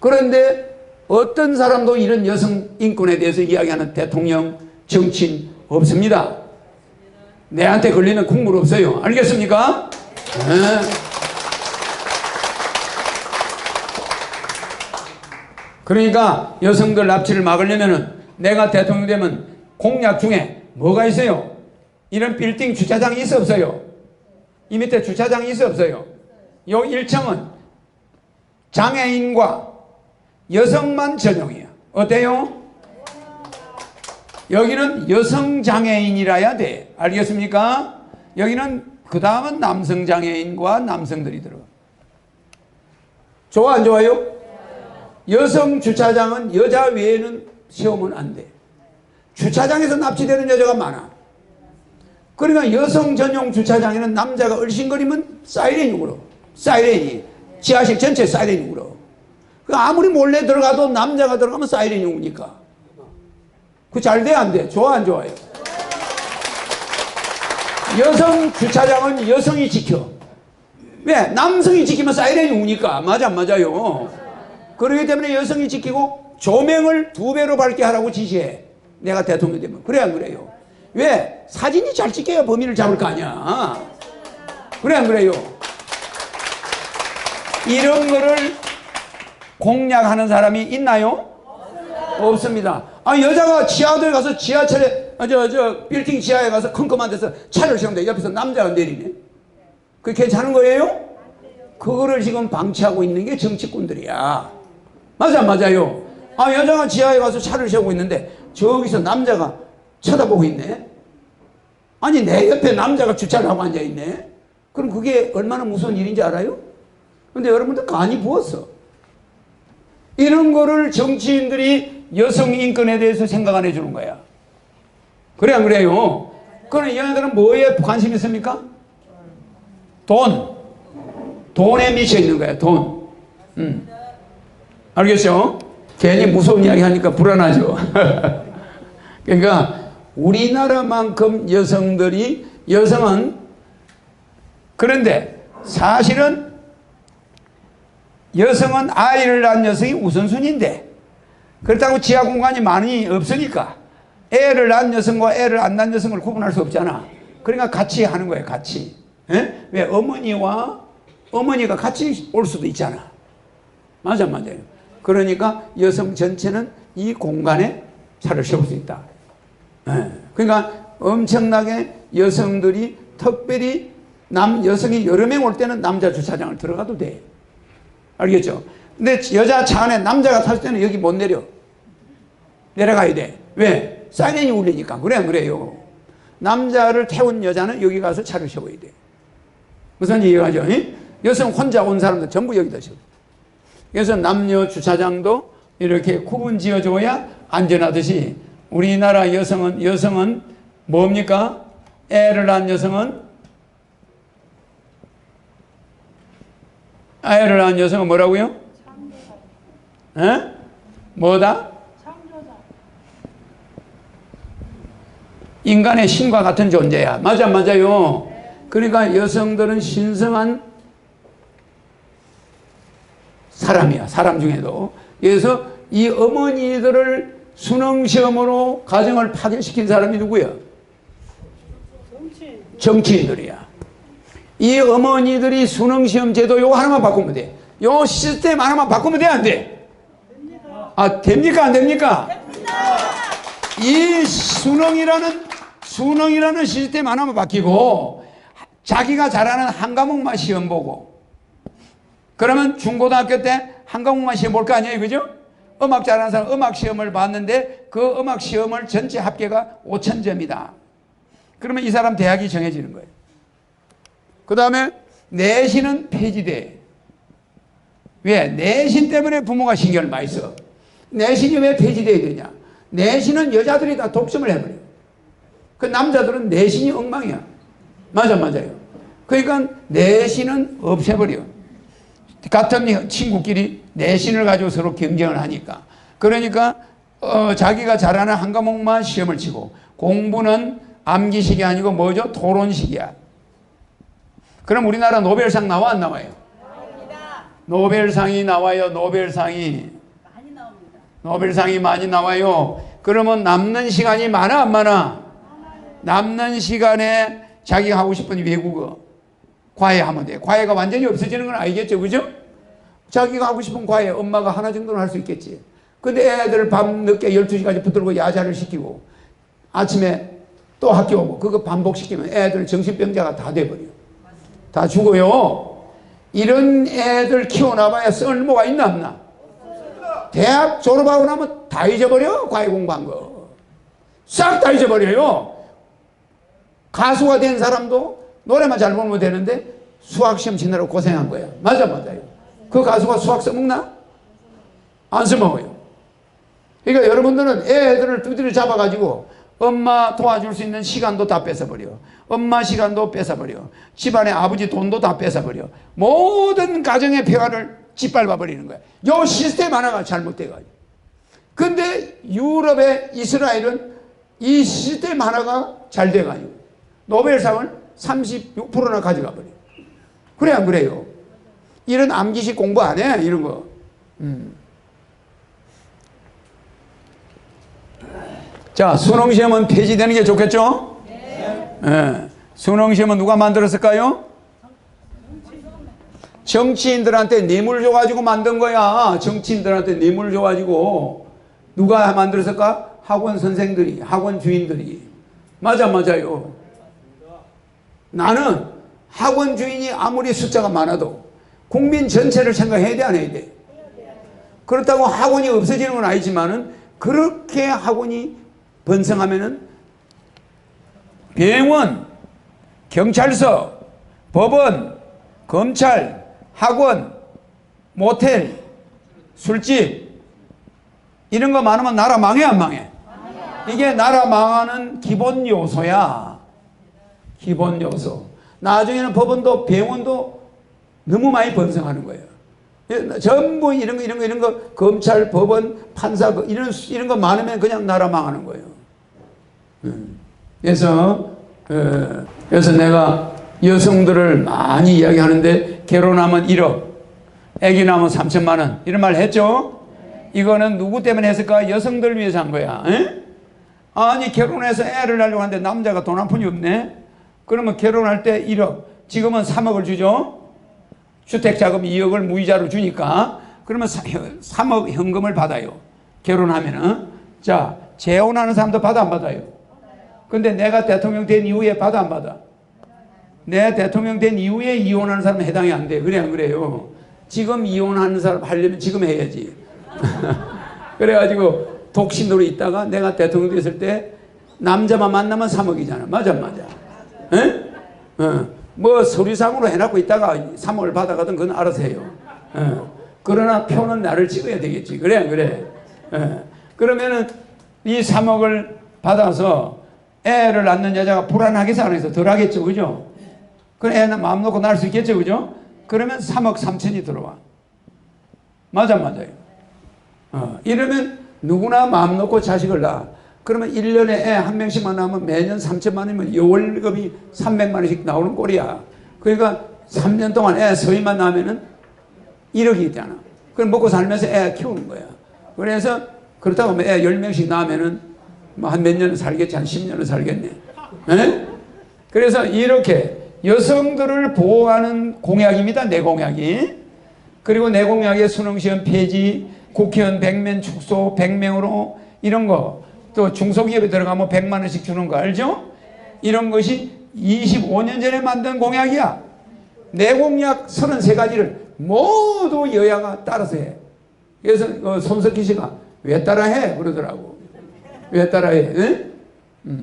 그런데 어떤 사람도 이런 여성 인권에 대해서 이야기하는 대통령, 정치인 없습니다. 내한테 걸리는 국물 없어요. 알겠습니까? 네. 그러니까 여성들 납치를 막으려면은 내가 대통령 되면 공약 중에 뭐가 있어요? 이런 빌딩 주차장이 있어 없어요? 이 밑에 주차장이 있어 없어요? 요 1층은 장애인과 여성만 전용이에요. 어때요? 여기는 여성 장애인이라야 돼. 알겠습니까? 여기는 그 다음은 남성 장애인과 남성들이 들어가. 좋아 안 좋아요? 여성 주차장은 여자 외에는 세우면 안 돼. 주차장에서 납치되는 여자가 많아. 그러니까 여성 전용 주차장에는 남자가 얼씬거리면 사이렌이 울어. 사이렌이. 지하실 전체 사이렌이 울어. 아무리 몰래 들어가도 남자가 들어가면 사이렌이 우니까. 그 잘 돼, 안 돼? 좋아, 안 좋아요? 여성 주차장은 여성이 지켜. 왜? 남성이 지키면 사이렌이 우니까. 맞아, 안 맞아요? 그렇기 때문에 여성이 지키고 조명을 2배로 밝게 하라고 지시해. 내가 대통령 되면. 그래, 안 그래요? 왜? 사진이 잘 찍혀야 범인을 잡을 거 아니야. 그래, 안 그래요? 이런 거를 공략하는 사람이 있나요? 없습니다. 아, 여자가 지하도에 가서 지하철에, 빌딩 지하에 가서 컴컴한 데서 차를 세우는데 옆에서 남자가 내리네. 그게 괜찮은 거예요? 그거를 지금 방치하고 있는 게 정치꾼들이야. 맞아, 맞아요? 아, 여자가 지하에 가서 차를 세우고 있는데 저기서 남자가 쳐다보고 있네. 아니, 내 옆에 남자가 주차를 하고 앉아있네. 그럼 그게 얼마나 무서운 일인지 알아요? 근데 여러분들 간이 부었어. 이런 거를 정치인들이 여성 인권에 대해서 생각 안 해주는 거야. 그래, 안 그래요? 그럼 얘네들은 뭐에 관심이 있습니까? 돈. 돈에 미쳐 있는 거야, 돈. 알겠죠? 괜히 무서운 이야기 하니까 불안하죠? 그러니까 우리나라만큼 여성은 그런데 사실은 여성은 아이를 낳은 여성이 우선순위인데 그렇다고 지하 공간이 많이 없으니까 애를 낳은 여성과 애를 안 낳은 여성을 구분할 수 없잖아. 그러니까 같이 하는 거예요, 같이. 에? 왜? 어머니가 같이 올 수도 있잖아. 맞아, 맞아요. 그러니까 여성 전체는 이 공간에 차를 세울 수 있다. 에. 그러니까 엄청나게 여성들이 특별히 여성이 여러 명 올 때는 남자 주차장을 들어가도 돼. 알겠죠? 근데 여자 차 안에 남자가 탔을 때는 여기 못 내려가야 돼. 왜? 사이렌이 울리니까. 그래, 안 그래요? 남자를 태운 여자는 여기 가서 차를 세워야 돼. 무슨 이해가죠? 여성 혼자 온 사람들 전부 여기다 세워. 그래서 남녀 주차장도 이렇게 구분 지어줘야 안전하듯이 우리나라 여성은 뭡니까? 애를 낳은 여성은 뭐라고요? 에? 뭐다? 인간의 신과 같은 존재야. 맞아, 맞아요. 그러니까 여성들은 신성한 사람이야. 사람 중에도. 그래서 이 어머니들을 수능시험으로 가정을 파괴시킨 사람이 누구야? 정치인들이야. 이 어머니들이 수능시험 제도 요거 하나만 바꾸면 돼. 요 시스템 하나만 바꾸면 돼, 안 돼? 아, 됩니까? 안 됩니까? 이 수능이라는 시스템 하나만 바뀌고 자기가 잘하는 한 과목만 시험 보고 그러면 중고등학교 때 한 과목만 시험 볼 거 아니에요, 그죠? 음악 잘하는 사람 음악 시험을 봤는데 그 음악 시험을 전체 합계가 5,000점이다. 그러면 이 사람 대학이 정해지는 거예요. 그 다음에 내신은 폐지돼. 왜? 내신 때문에 부모가 신경을 많이 써. 내신이 왜 폐지돼야 되냐? 내신은 여자들이 다 독점을 해버려요. 그 남자들은 내신이 엉망이야. 맞아, 맞아요. 그러니까 내신은 없애버려. 같은 친구끼리 내신을 가지고 서로 경쟁을 하니까. 그러니까 자기가 잘하는 한 과목만 시험을 치고 공부는 암기식이 아니고 뭐죠? 토론식이야. 그럼 우리나라 노벨상 나와 안 나와요? 노벨상이 나와요. 노벨상이 많이 나옵니다. 노벨상이 많이 나와요. 그러면 남는 시간이 많아 안 많아? 남는 시간에 자기가 하고 싶은 외국어 과외하면 돼. 과외가 완전히 없어지는 건 아니겠죠, 그죠? 자기가 하고 싶은 과외 엄마가 하나 정도는 할 수 있겠지. 근데 애들 밤 늦게 12시까지 붙들고 야자를 시키고 아침에 또 학교 오고 그거 반복시키면 애들 정신병자가 다 돼버려. 다 죽어요. 이런 애들 키워놔봐야 쓸모가 있나 없나? 대학 졸업하고 나면 다 잊어버려. 과외 공부한 거 싹 다 잊어버려요. 가수가 된 사람도 노래만 잘 부르면 되는데 수학시험 치느라고 고생한 거야. 맞아, 맞아요. 그 가수가 수학 써먹나? 안 써먹어요. 그러니까 여러분들은 애들을 두드려 잡아가지고 엄마 도와줄 수 있는 시간도 다 뺏어버려. 엄마 시간도 뺏어버려. 집안의 아버지 돈도 다 뺏어버려. 모든 가정의 평화를 짓밟아버리는 거야. 요 시스템 하나가 잘못돼가지고. 근데 유럽의 이스라엘은 이 시스템 하나가 잘 돼가지고 노벨상을 36%나 가져가 버려. 그래 안 그래요? 이런 암기식 공부 안 해? 이런 거. 자, 수능시험은 폐지되는 게 좋겠죠? 네. 수능시험은 누가 만들었을까요? 정치인들한테 뇌물 줘가지고 만든 거야. 정치인들한테 뇌물 줘가지고. 누가 만들었을까? 학원 선생들이, 학원 주인들이. 맞아요. 나는 학원 주인이 아무리 숫자가 많아도 국민 전체를 생각해야 돼, 안 해야 돼? 그렇다고 학원이 없어지는 건 아니지만은 그렇게 학원이 번성하면은 병원, 경찰서, 법원, 검찰, 학원, 모텔, 술집 이런 거 많으면 나라 망해 안 망해? 이게 나라 망하는 기본 요소야. 기본 요소. 나중에는 법원도 병원도 너무 많이 번성하는 거예요. 전부 이런 거 검찰, 법원, 판사 이런 거 많으면 그냥 나라 망하는 거예요. 그래서 내가 여성들을 많이 이야기하는데 결혼하면 1억, 아기 낳으면 3천만 원 이런 말 했죠? 이거는 누구 때문에 했을까? 여성들 위해서 한 거야. 에? 아니 결혼해서 애를 낳으려고 하는데 남자가 돈 한 푼이 없네? 그러면 결혼할 때 1억, 지금은 3억을 주죠? 주택자금 2억을 무이자로 주니까 그러면 3억 현금을 받아요. 결혼하면은. 자, 재혼하는 사람도 받아 안 받아요? 근데 내가 대통령 된 이후에 받아 안 받아? 내 대통령 된 이후에 이혼하는 사람은 해당이 안 돼. 그래 안 그래요? 지금 이혼하는 사람 하려면 지금 해야지. 그래가지고 독신으로 있다가 내가 대통령 됐을 때 남자만 만나면 3억이잖아. 맞아. 에? 뭐 서류상으로 해놓고 있다가 3억을 받아가든 그건 알아서 해요. 그러나 표는 나를 찍어야 되겠지. 그래 안 그래? 그러면은 이 3억을 받아서 애를 낳는 여자가 불안하겠어 안 해서 덜 하겠죠. 그죠? 그 애는 마음 놓고 낳을 수 있겠죠. 그죠? 그러면 3억 3천이 들어와. 맞아요. 이러면 누구나 마음 놓고 자식을 낳아. 그러면 1년에 애 한 명씩만 낳으면 매년 3천만 원이면 월급이 300만 원씩 나오는 꼴이야. 그러니까 3년 동안 애 서희만 낳으면은 1억이 있잖아. 그럼 먹고 살면서 애 키우는 거야. 그래서 그렇다고 하면 애 10명씩 낳으면은 뭐 한 몇 년은 살겠지. 한 10년은 살겠네. 에? 그래서 이렇게 여성들을 보호하는 공약입니다. 내 공약이. 그리고 내 공약의 수능시험 폐지, 국회의원 100명 축소 100명으로 이런 거, 또 중소기업에 들어가면 100만 원씩 주는 거 알죠? 이런 것이 25년 전에 만든 공약이야. 내 공약 33가지를 모두 여야가 따라서 해. 그래서 손석희 씨가 왜 따라해? 그러더라고. 왜 따라해? 응?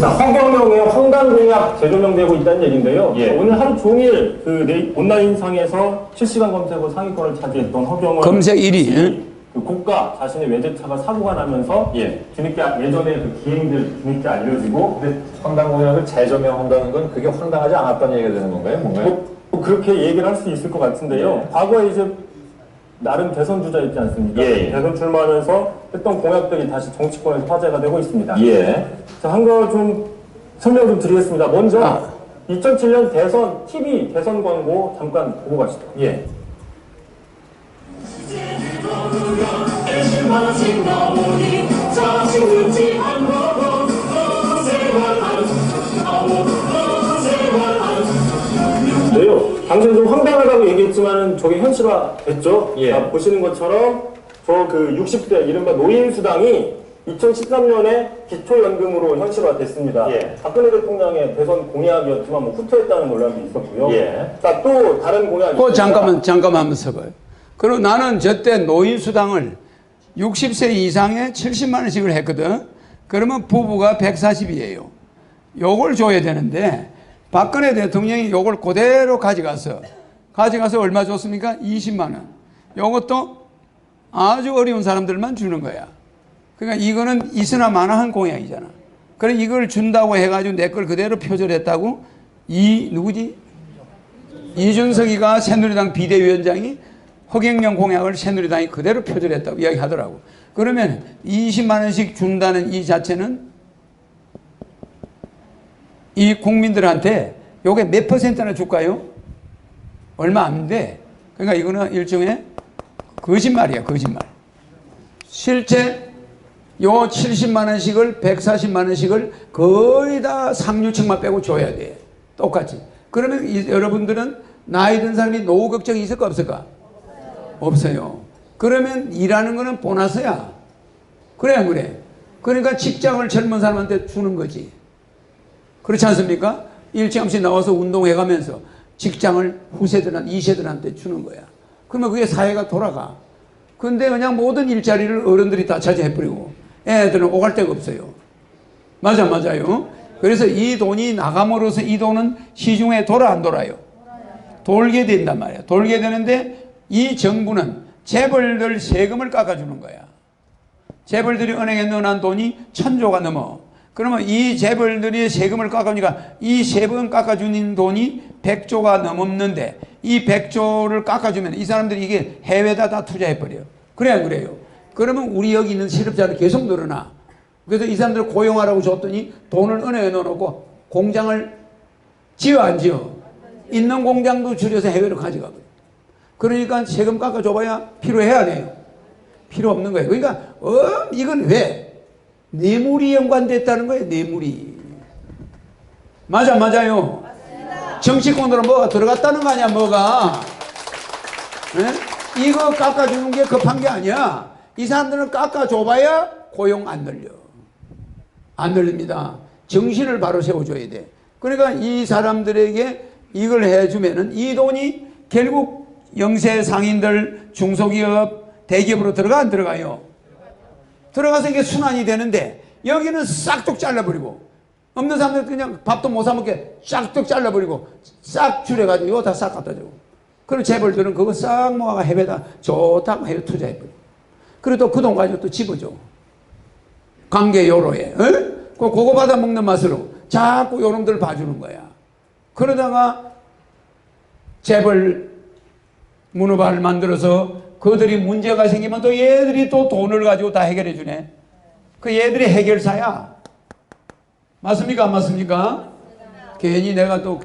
자, 황경영의 황당공약 재조명되고 있다는 얘기인데요.
예.
오늘 하루 종일 그 온라인상에서 실시간 검색어 상위권을 차지했던 허경영
검색 1위.
그 고가 자신의 외제차가 사고가 나면서 뒤늦게 예전에 그 기행들 뒤늦게 알려지고
근데 황당공약을 재조명한다는 건 그게 황당하지 않았다는 얘기가 되는 건가요? 뭔가요?
뭐 그렇게 얘기를 할 수 있을 것 같은데요. 과거에 이제 나름 대선 주자 있지 않습니까? 대선 출마하면서 했던 공약들이 다시 정치권에서 화제가 되고 있습니다. 자, 한 거 좀 설명 좀 드리겠습니다. 먼저 2007년 대선 TV 대선 광고 잠깐 보고 가시죠. 네요. 당시에 좀 황당하다고 얘기했지만 저게 현실화 됐죠. 자, 보시는 것처럼 저 그 60대 이른바 노인수당이 2013년에 기초연금으로 현실화됐습니다. 박근혜 대통령의 대선 공약이었지만 뭐 후퇴했다는 논란도 있었고요. 자, 또 다른 공약이
잠깐만 한번 서봐요. 그리고 나는 저때 노인수당을 60세 이상에 70만 원씩을 했거든. 그러면 부부가 140이에요. 요걸 줘야 되는데 박근혜 대통령이 요걸 그대로 가져가서 얼마 줬습니까? 20만 원. 요것도 아주 어려운 사람들만 주는 거야. 그러니까 이거는 있으나 마나한 공약이잖아. 그래 이걸 준다고 해가지고 내 걸 그대로 표절했다고 누구지? 이준석이가 새누리당 비대위원장이 허경영 공약을 새누리당이 그대로 표절했다고 이야기하더라고. 그러면 20만 원씩 준다는 이 자체는 이 국민들한테 요게 몇 퍼센트나 줄까요? 얼마 안 돼. 그러니까 이거는 일종의 거짓말이야, 거짓말. 실제 요 70만 원씩을 140만 원씩을 거의 다 상류층만 빼고 줘야 돼. 똑같이. 그러면 여러분들은 나이 든 사람이 노후 걱정이 있을까 없을까? 없어요. 그러면 일하는 거는 보너스야. 그래 안 그래? 그러니까 직장을 젊은 사람한테 주는 거지. 그렇지 않습니까? 일찌감치 나와서 운동해 가면서 직장을 후세들한테 2세들한테 주는 거야. 그러면 그게 사회가 돌아가. 근데 그냥 모든 일자리를 어른들이 다 차지해버리고 애들은 오갈 데가 없어요. 맞아요. 그래서 이 돈이 나감으로써 이 돈은 시중에 돌아 안 돌아요? 돌게 된단 말이야. 돌게 되는데 이 정부는 재벌들 세금을 깎아주는 거야. 재벌들이 은행에 넣어놓은 돈이 1,000조가 넘어. 그러면 이 재벌들이 세금을 깎아주니까 이 세금 깎아주는 돈이 100조가 넘었는데 이 100조를 깎아주면 이 사람들이 이게 해외에다 다 투자해버려요. 그래 안 그래요? 그러면 우리 여기 있는 실업자는 계속 늘어나. 그래서 이 사람들을 고용하라고 줬더니 돈을 은행에 넣어놓고 공장을 지어 안 지어? 있는 공장도 줄여서 해외로 가져가 버려. 그러니까 세금 깎아줘봐야 필요해 안 해요? 필요 없는 거예요. 그러니까 이건 왜? 뇌물이 연관됐다는 거예요. 뇌물이. 맞아요. 맞습니다. 정치권으로 뭐가 들어갔다는 거 아니야. 뭐가. 네? 이거 깎아주는 게 급한 게 아니야. 이 사람들은 깎아줘봐야 고용 안 늘려. 안 늘립니다. 정신을 바로 세워줘야 돼. 그러니까 이 사람들에게 이걸 해주면은 이 돈이 결국 영세 상인들, 중소기업, 대기업으로 들어가 안 들어가요? 들어가서 이게 순환이 되는데 여기는 싹둑 잘라버리고 없는 사람들 그냥 밥도 못 사먹게 싹둑 잘라버리고 싹 줄여가지고 이거 다 싹 갖다 주고 그리고 재벌들은 그거 싹 모아가 해외다 좋다고 해외 투자해버리고 그리고 또 그 돈 가지고 또 집어줘. 관계 요로에 그거 받아 먹는 맛으로 자꾸 요놈들 봐주는 거야. 그러다가 재벌 문어발을 만들어서 그들이 문제가 생기면 또 얘들이 또 돈을 가지고 다 해결해 주네. 그 얘들이 해결사야. 맞습니까? 안 맞습니까? 괜히 내가 또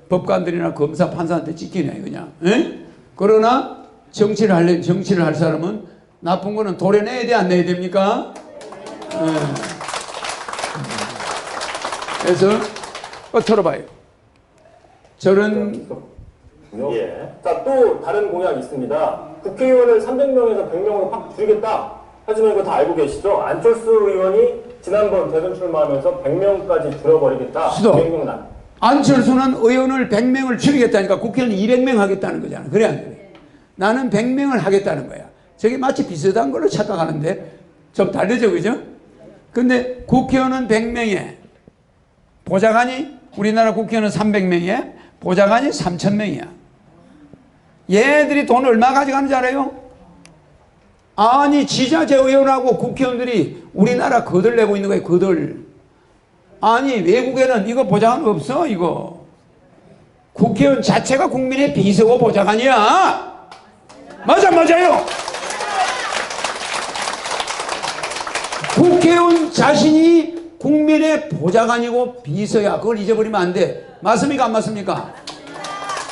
법관들이나 검사 판사한테 찍히네 그냥. 그러나 정치를 할 사람은 나쁜 거는 도려내야 돼 안 내야 됩니까? 그래서 들어봐요. 저런
예. 자, 또 다른 공약이 있습니다. 국회의원을 300명에서 100명으로 확 줄이겠다. 하지만 이거 다 알고 계시죠? 안철수 의원이 지난번 대선 출마하면서 100명까지 줄여버리겠다.
수도.
200명 난.
안철수는 의원을 100명을 줄이겠다니까 국회의원 200명 하겠다는 거잖아. 그래 안 그래? 나는 100명을 하겠다는 거야. 저게 마치 비슷한 걸로 착각하는데 좀 다르죠, 그죠? 근데 국회의원은 100명에 보좌관이 우리나라 국회의원은 300명에 보좌관이 3,000명이야. 얘들이 돈 얼마 가져가는지 알아요? 아니 지자체 의원하고 국회의원들이 우리나라 거들 내고 있는 거예요. 거들. 아니 외국에는 이거 보좌관 없어 이거. 국회의원 자체가 국민의 비서고 보좌관이야. 맞아요. 국회의원 자신이 국민의 보좌관이고 비서야. 그걸 잊어버리면 안 돼. 맞습니까? 안 맞습니까?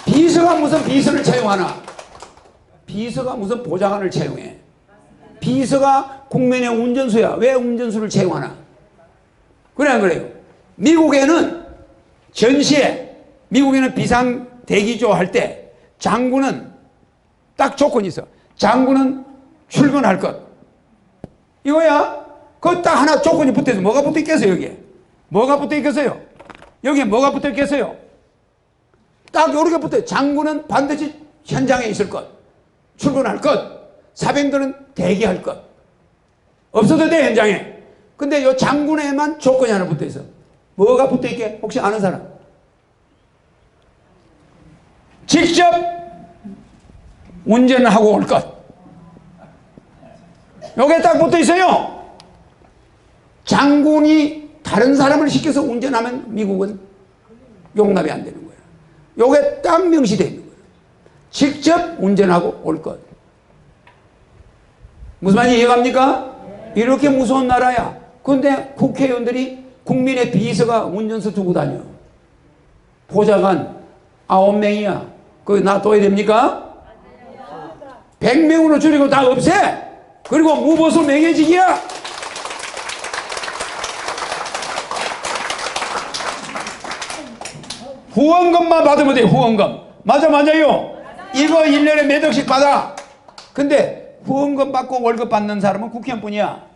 비서가 무슨 비서를 채용하나? 비서가 무슨 보좌관을 채용해? 비서가 국민의 운전수야. 왜 운전수를 채용하나? 그래 안 그래요? 미국에는 전시에 미국에는 비상 대기조 할 때 장군은 딱 조건이 있어. 장군은 출근할 것. 이거야. 그거 딱 하나 조건이 붙어있어. 뭐가 붙어 있겠어요 여기에? 뭐가 붙어 있겠어요? 여기에 뭐가 붙어 있겠어요? 딱 요렇게 붙어요. 장군은 반드시 현장에 있을 것. 출근할 것. 사병들은 대기할 것. 없어도 돼 현장에. 근데 요 장군에만 조건이 하나 붙어 있어. 뭐가 붙어 있게? 혹시 아는 사람? 직접 운전하고 올 것. 요게 딱 붙어 있어요. 장군이 다른 사람을 시켜서 운전하면 미국은 용납이 안 되는 거예요. 요게 딱 명시되어 있는 거예요. 직접 운전하고 올 것. 무슨 말인지 이해갑니까? 이렇게 무서운 나라야. 근데 국회의원들이 국민의 비서가 운전수 두고 다녀. 보좌관 9명이야. 그거 놔둬야 됩니까? 100명으로 줄이고 다 없애. 그리고 무보수 명예직이야. 후원금만 받으면 돼. 후원금. 맞아요. 이거 1년에 몇 억씩 받아. 근데 후원금 받고 월급 받는 사람은 국회의원뿐이야.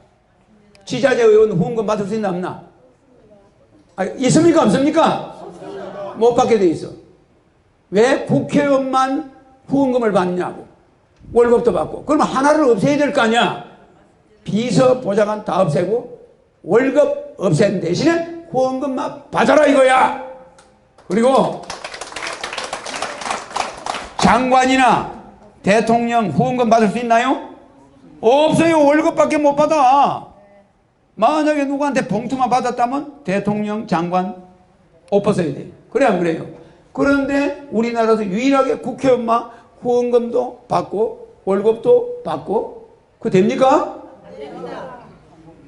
지자체 의원 후원금 받을 수 있나 없나? 있습니까 없습니까? 못 받게 돼 있어. 왜 국회의원만 후원금을 받냐고. 월급도 받고. 그러면 하나를 없애야 될 거 아니야. 비서 보좌관 다 없애고 월급 없애는 대신에 후원금만 받아라 이거야. 그리고 장관이나 대통령 후원금 받을 수 있나요? 없어요. 월급밖에 못 받아. 만약에 누구한테 봉투만 받았다면 대통령, 장관 옷 벗어야 돼. 그래 안 그래요? 그런데 우리나라에서 유일하게 국회의원만 후원금도 받고 월급도 받고 그거 됩니까?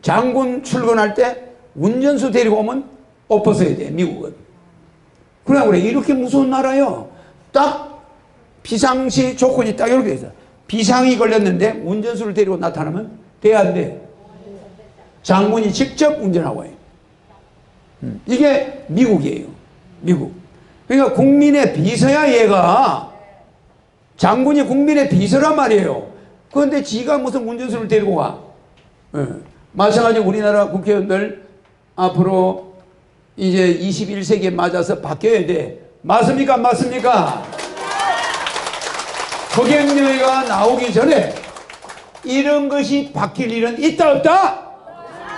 장군 출근할 때 운전수 데리고 오면 옷 벗어야 돼. 미국은. 그래 이렇게 무서운 나라요. 딱 비상시 조건이 딱 이렇게 돼 있어. 비상이 걸렸는데 운전수를 데리고 나타나면 돼야 안 돼? 장군이 직접 운전하고 와요. 이게 미국이에요. 미국. 그러니까 국민의 비서야 얘가. 장군이 국민의 비서란 말이에요. 그런데 지가 무슨 운전수를 데리고 가. 마찬가지로 우리나라 국회의원들 앞으로 이제 21세기에 맞아서 바뀌어야 돼. 맞습니까? 맞습니까? 허경영이가 나오기 전에 이런 것이 바뀔 일은 있다 없다?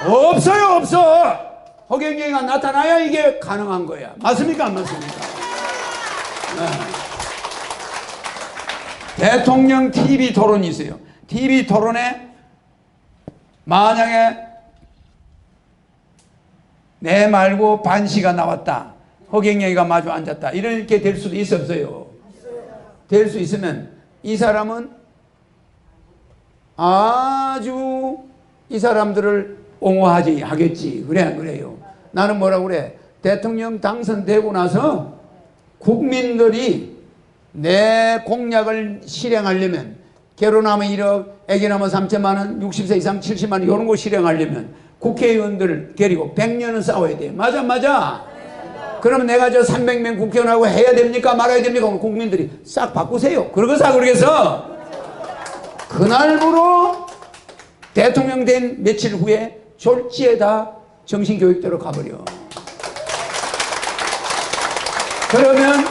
없어요. 없어. 허경영이가 나타나야 이게 가능한 거야. 맞습니까? 안 맞습니까? 대통령 TV 토론이 있어요. TV 토론에 만약에 내 말고 반시가 나왔다. 허경영이가 마주 앉았다. 이렇게 될 수도 있어 없어요? 될 수 있으면 이 사람은 아주 이 사람들을 옹호하겠지. 그래 안 그래요? 나는 뭐라고 그래? 대통령 당선되고 나서 국민들이 내 공약을 실행하려면 결혼하면 1억, 애기 낳으면 3천만 원, 60세 이상 70만 원 이런 거 실행하려면 국회의원들을 데리고 100년은 싸워야 돼. 맞아? 그러면 내가 저 300명 국회의원하고 해야 됩니까? 말아야 됩니까? 국민들이 싹 바꾸세요. 그러겠어. 그날부로 대통령 된 며칠 후에 졸지에 다 정신교육대로 가버려. 그러면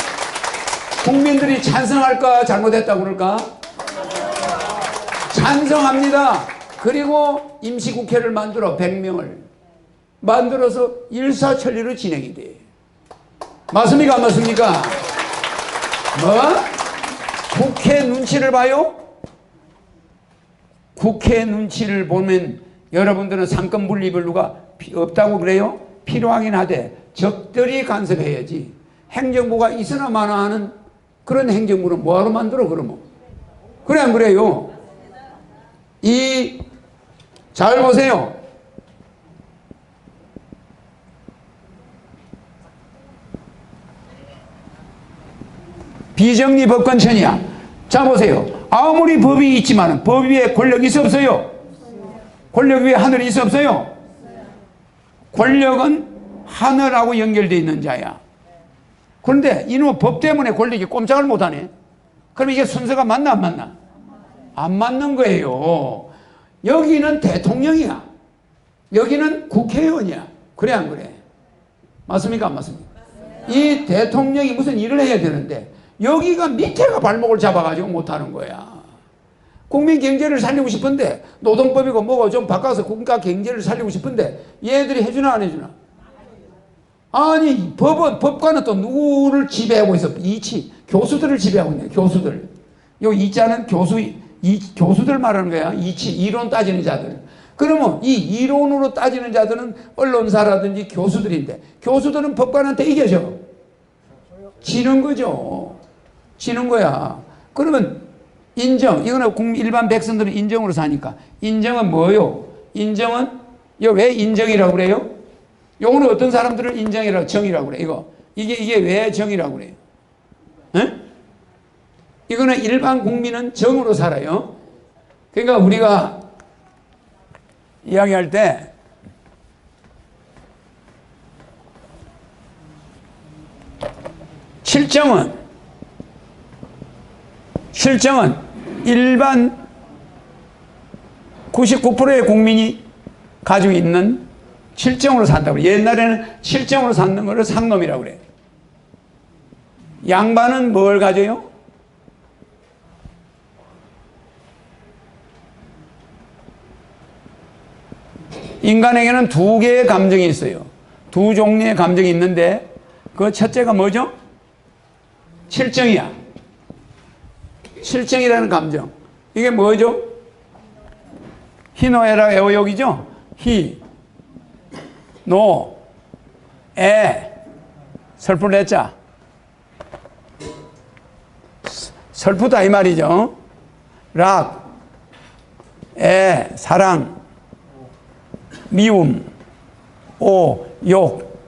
국민들이 찬성할까? 잘못했다고 그럴까? 찬성합니다. 그리고 임시국회를 만들어 100명을 만들어서 일사천리로 진행이 돼. 맞습니까? 안 맞습니까? 뭐? 국회 눈치를 봐요? 국회 눈치를 보면 여러분들은 상권 분립을 누가 없다고 그래요? 필요하긴 하되 적절히 간섭해야지. 행정부가 있으나 마나 하는 그런 행정부는 뭐하러 만들어 그러면? 그래 안 그래요? 잘 보세요. 비정리 법관천이야. 자 보세요. 아무리 법이 있지만 법 위에 권력이 있어 없어요? 권력 위에 하늘이 있어 없어요? 권력은 하늘하고 연결되어 있는 자야. 그런데 이놈의 법 때문에 권력이 꼼짝을 못하네. 그럼 이게 순서가 맞나 안 맞나? 안 맞는 거예요. 여기는 대통령이야. 여기는 국회의원이야. 그래 안 그래? 맞습니까 안 맞습니까? 이 대통령이 무슨 일을 해야 되는데 여기가 밑에가 발목을 잡아가지고 못하는 거야. 국민 경제를 살리고 싶은데 노동법이고 뭐고 좀 바꿔서 국가 경제를 살리고 싶은데 얘들이 해주나 안 해주나? 아니 법관은 또 누구를 지배하고 있어? 교수들을 지배하고 있네. 교수들. 요 이자는 교수 이 교수들 말하는 거야. 이론 따지는 자들. 그러면 이 이론으로 따지는 자들은 언론사라든지 교수들인데, 교수들은 법관한테 이겨져. 지는 거죠. 지는 거야. 그러면 인정. 이거는 일반 백성들은 인정으로 사니까. 인정은 뭐요? 인정은, 이거 왜 인정이라고 그래요? 요거는 어떤 사람들은 인정이라고, 정이라고 그래. 이게 왜 정이라고 그래요? 에? 이거는 일반 국민은 정으로 살아요. 그러니까 우리가 이야기할 때 실정은 일반 99%의 국민이 가지고 있는 실정으로 산다고 그래요. 옛날에는 실정으로 사는 거를 상놈이라고 그래요. 양반은 뭘 가져요? 인간에게는 두 개의 감정이 있어요. 두 종류의 감정이 있는데 그 첫째가 뭐죠? 실정이야. 실정이라는 감정. 이게 뭐죠? 희노애락 애호욕이죠? 희, 노, 애, 슬플 애자. 슬프다 이 말이죠. 락, 애, 사랑, 미움, 오, 욕.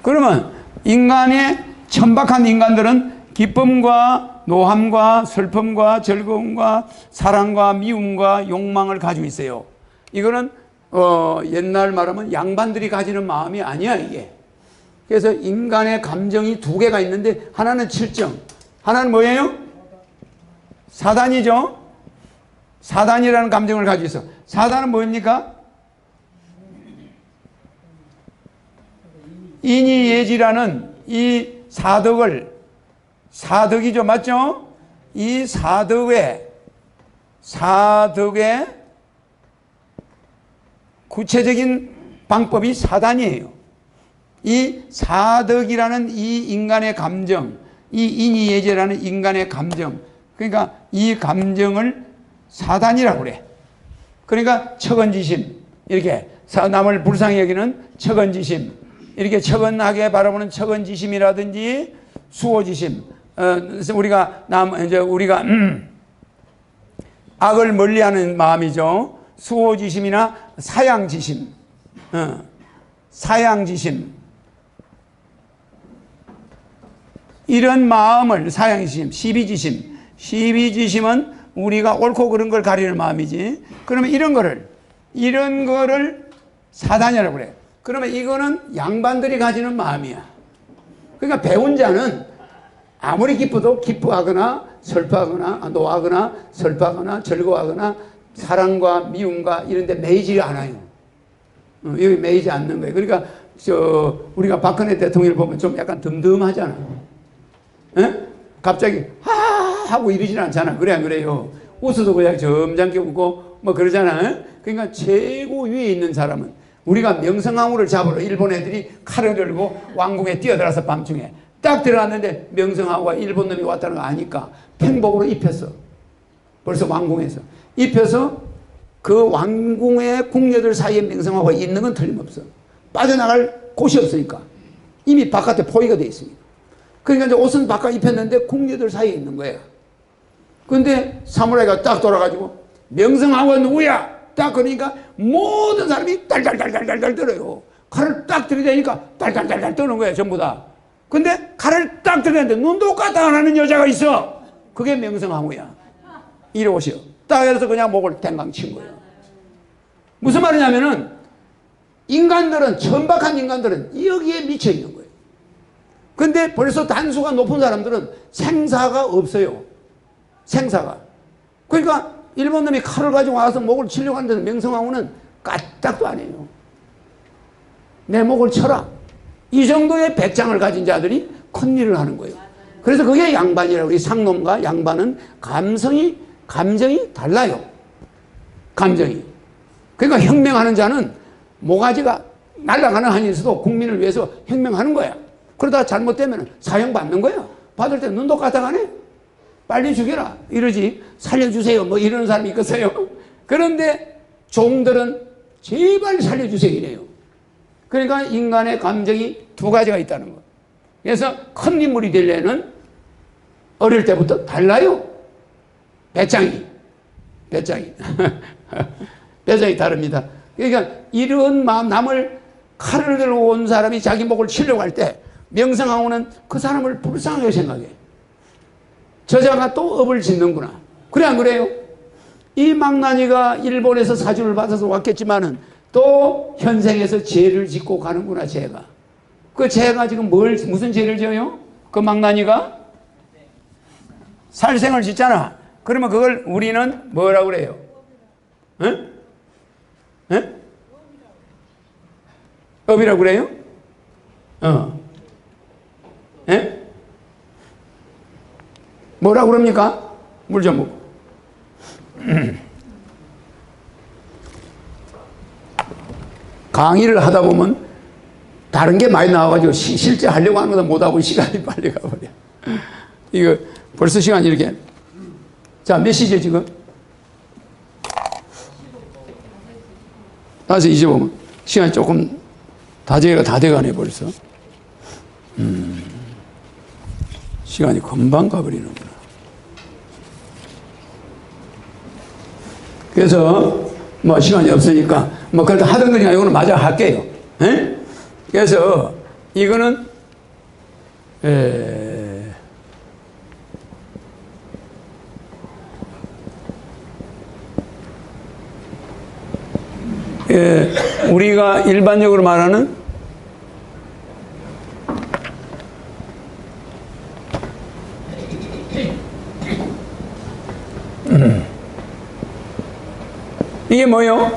그러면 인간의 천박한 인간들은 기쁨과 노함과 슬픔과 즐거움과 사랑과 미움과 욕망을 가지고 있어요. 이거는 옛날 말하면 양반들이 가지는 마음이 아니야 이게. 그래서 인간의 감정이 두 개가 있는데 하나는 칠정, 하나는 뭐예요? 사단이죠. 사단이라는 감정을 가지고 있어. 사단은 뭡니까? 인이예지라는 이 사덕이죠. 맞죠? 이 사덕의 구체적인 방법이 사단이에요. 이 사덕이라는 이 인간의 감정, 이 인이예지라는 인간의 감정, 그러니까 이 감정을 사단이라고 그래. 그러니까 척언지심, 이렇게 남을 불쌍히 여기는 척언지심, 이렇게 척언하게 바라보는 척언지심이라든지 수호지심, 우리가 악을 멀리하는 마음이죠. 수호지심이나 사양지심, 사양지심, 이런 마음을 사양지심, 시비지심은 우리가 옳고 그른 걸 가리는 마음이지. 그러면 이런 거를 사단이라고 그래. 그러면 이거는 양반들이 가지는 마음이야. 그러니까 배운 자는 아무리 기뻐도 기뻐하거나 슬퍼하거나 노하거나 슬퍼하거나 즐거워하거나 사랑과 미움과 이런 데 매이지 않아요. 여기 매이지 않는 거예요. 그러니까 우리가 박근혜 대통령을 보면 좀 약간 듬듬하잖아. 에? 갑자기 하고 이러지는 않잖아. 그래 안 그래요? 웃어도 그냥 점잖게 웃고 뭐 그러잖아. 그러니까 최고 위에 있는 사람은, 우리가 명성황후를 잡으러 일본 애들이 칼을 들고 왕궁에 뛰어들어서 밤중에 딱 들어갔는데 명성황후가 일본 놈이 왔다는 거 아니까 팽복으로 입혔어. 벌써 왕궁에서 입혀서 그 왕궁의 궁녀들 사이에 명성황후가 있는 건 틀림없어. 빠져나갈 곳이 없으니까. 이미 바깥에 포위가 돼 있으니까. 그러니까 이제 옷은 바깥 입혔는데 궁녀들 사이에 있는 거야. 근데 사무라이가 딱 돌아가지고 명성황후가 누구야? 딱 그러니까 모든 사람이 달달달달달달 떨어요. 칼을 딱 들이대니까 달달달달 떠는 거야 전부 다. 근데 칼을 딱 들이대는데 눈도 까딱 안 하는 여자가 있어. 그게 명성황후야. 이리 오시오. 딱 해서 그냥 목을 댕강 친 거예요. 무슨 말이냐면은 인간들은, 천박한 인간들은 여기에 미쳐 있는 거예요. 근데 벌써 단수가 높은 사람들은 생사가 없어요. 생사가. 그러니까 일본 놈이 칼을 가지고 와서 목을 치려고 하는데 명성황후는 까딱도 안 해요. 내 목을 쳐라. 이 정도의 백장을 가진 자들이 큰일을 하는 거예요. 그래서 그게 양반이라고. 우리 상놈과 양반은 감정이 달라요. 감정이. 그러니까 혁명하는 자는 모가지가 날아가는 한이 있어도 국민을 위해서 혁명하는 거야. 그러다가 잘못되면 사형받는 거야. 받을 때 눈도 까딱 안 해. 빨리 죽여라 이러지. 살려주세요 뭐 이러는 사람이 있겠어요? 그런데 종들은 제발 살려주세요 이래요. 그러니까 인간의 감정이 두 가지가 있다는 거예요. 그래서 큰 인물이 되려면 어릴 때부터 달라요. 배짱이 배짱이 다릅니다. 그러니까 이런 마음, 남을 칼을 들고 온 사람이 자기 목을 치려고 할 때 명성황후는 그 사람을 불쌍하게 생각해. 저자가 또 업을 짓는구나. 그래 안 그래요? 이 망나니가 일본에서 사주를 받아서 왔겠지만은 또 현생에서 죄를 짓고 가는구나. 죄가 그 죄가 지금 무슨 죄를 지어요? 그 망나니가 살생을 짓잖아. 그러면 그걸 우리는 뭐라고 그래요? 응? 응? 업이라고 그래요? 예? 뭐라고 그럽니까? 물 좀 먹고. 강의를 하다 보면 다른 게 많이 나와가지고 실제 하려고 하는 것도 못하고 시간이 빨리 가버려. 이거 벌써 시간이 이렇게. 자, 몇 시죠 지금? 5:25분. 시간이 조금 다 돼가네 벌써. 시간이 금방 가버리는구나. 그래서 뭐 시간이 없으니까 뭐 그래도 하던 거니까 이거는 마저 할게요. 에? 그래서 이거는 우리가 일반적으로 말하는 이게 뭐요?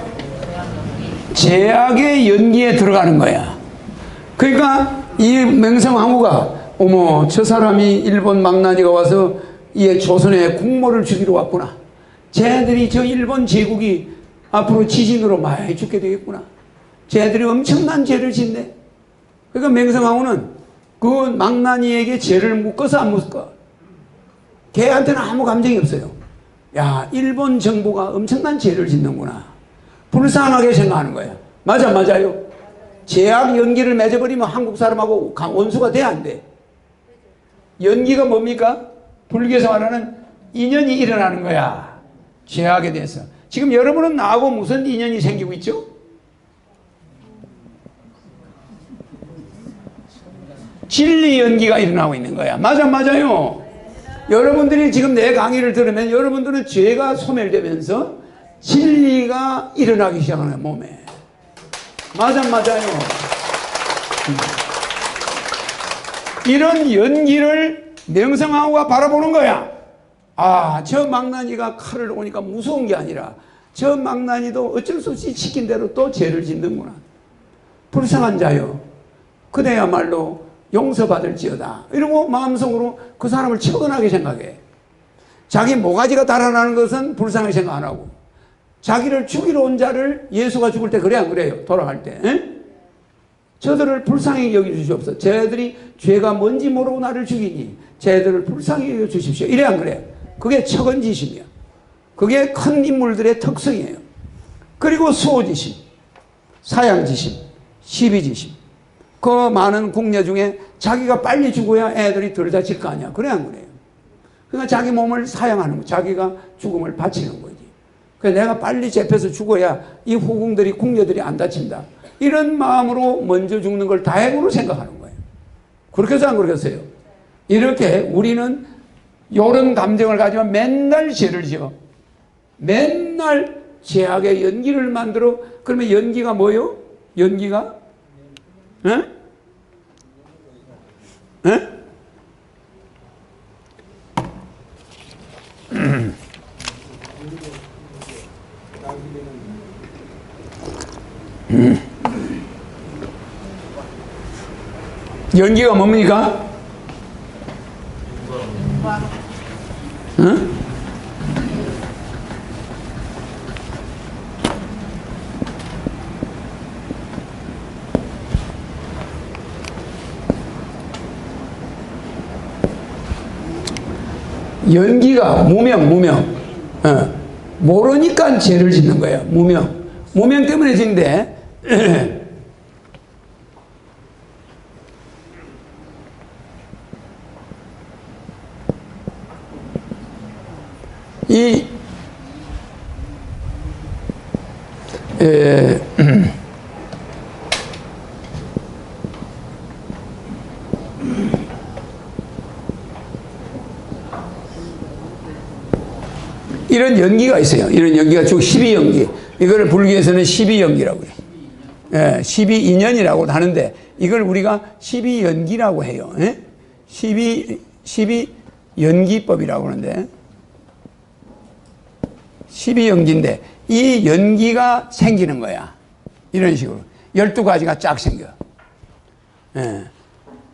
제약의 연기에 들어가는 거야. 그러니까 이 명성황후가 어머 저 사람이 일본 망나니가 와서 이 조선에 국모를 주기로 왔구나. 쟤들이 저 일본 제국이 앞으로 지진으로 많이 죽게 되겠구나. 쟤들이 엄청난 죄를 짓네. 그러니까 명성황후는 그 망나니에게 죄를 묶어서 안 묶어. 걔한테는 아무 감정이 없어요. 야, 일본 정부가 엄청난 죄를 짓는구나. 불쌍하게 생각하는 거야. 맞아요. 제약 연기를 맺어버리면 한국 사람하고 원수가 돼, 안 돼? 연기가 뭡니까? 불교에서 말하는 인연이 일어나는 거야. 제약에 대해서. 지금 여러분은 나하고 무슨 인연이 생기고 있죠? 진리 연기가 일어나고 있는 거야. 맞아요. 여러분들이 지금 내 강의를 들으면 여러분들은 죄가 소멸되면서 진리가 일어나기 시작하는 거예요, 몸에. 맞아요. 이런 연기를 명성황후가 바라보는 거야. 아, 저 망나니가 칼을 오니까 무서운 게 아니라 저 망나니도 어쩔 수 없이 시킨 대로 또 죄를 짓는구나. 불쌍한 자요. 그대야말로 용서받을지어다. 이러고 마음속으로 그 사람을 처근하게 생각해. 자기 모가지가 달아나는 것은 불쌍하게 생각 안 하고 자기를 죽이러 온 자를 예수가 죽을 때 그래 안 그래요? 돌아갈 때. 에? 저들을 불쌍히 여겨주시옵소서. 쟤들이 죄가 뭔지 모르고 나를 죽이니 쟤들을 불쌍히 여겨주십시오. 이래 안 그래요? 그게 척언지심이야. 그게 큰 인물들의 특성이에요. 그리고 수호지심, 사양지심, 시비지심. 그 많은 궁녀 중에 자기가 빨리 죽어야 애들이 덜 다칠 거 아니야. 그래 안 그래요? 그러니까 자기 몸을 사양하는 거, 자기가 죽음을 바치는 거지. 그래서 내가 빨리 잡혀서 죽어야 이 후궁들이, 궁녀들이 안 다친다. 이런 마음으로 먼저 죽는 걸 다행으로 생각하는 거예요. 그렇겠어요, 안 그렇겠어요? 이렇게 우리는 이런 감정을 가지고 맨날 죄를 지어. 맨날 죄악의 연기를 만들어. 그러면 연기가 뭐요? 연기가? 에? 에? 연기가 뭡니까? 응? 연기가 무명. 모르니까 죄를 짓는 거예요. 무명 때문에 짓는데 이런 연기가 있어요. 이런 연기가 쭉 12연기. 이거를 불교에서는 12연기라고 해요. 12인연이라고 하는데 이걸 우리가 12연기라고 해요. 12연기법이라고 하는데 12연기인데 이 연기가 생기는 거야. 이런 식으로 12가지가 쫙 생겨.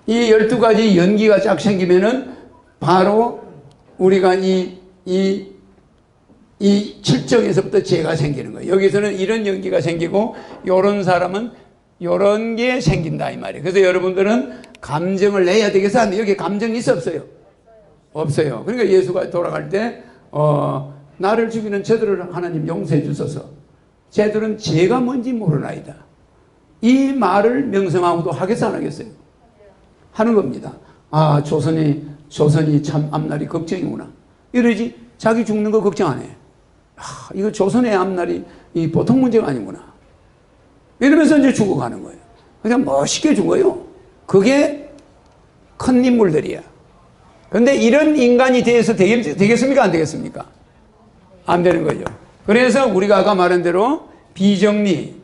이 12가지 연기가 쫙 생기면은 바로 우리가 이 칠정에서부터 죄가 생기는 거예요. 여기서는 이런 연기가 생기고 요런 사람은 요런 게 생긴다 이 말이에요. 그래서 여러분들은 감정을 내야 되겠어? 하는데 여기 감정이 있어 없어요? 없어요. 그러니까 예수가 돌아갈 때 나를 죽이는 저들을 하나님 용서해 주소서. 쟤들은 죄가 뭔지 모르나이다. 이 말을 명성하고도 하겠어 안 하겠어요? 하는 겁니다. 아 조선이 참 앞날이 걱정이구나. 이러지 자기 죽는 거 걱정 안 해. 이거 조선의 앞날이 이 보통 문제가 아니구나. 이러면서 이제 죽어가는 거예요. 그냥 멋있게 죽어요. 그게 큰 인물들이야. 그런데 이런 인간이 되겠습니까? 안 되겠습니까? 안 되는 거죠. 그래서 우리가 아까 말한 대로 비정리,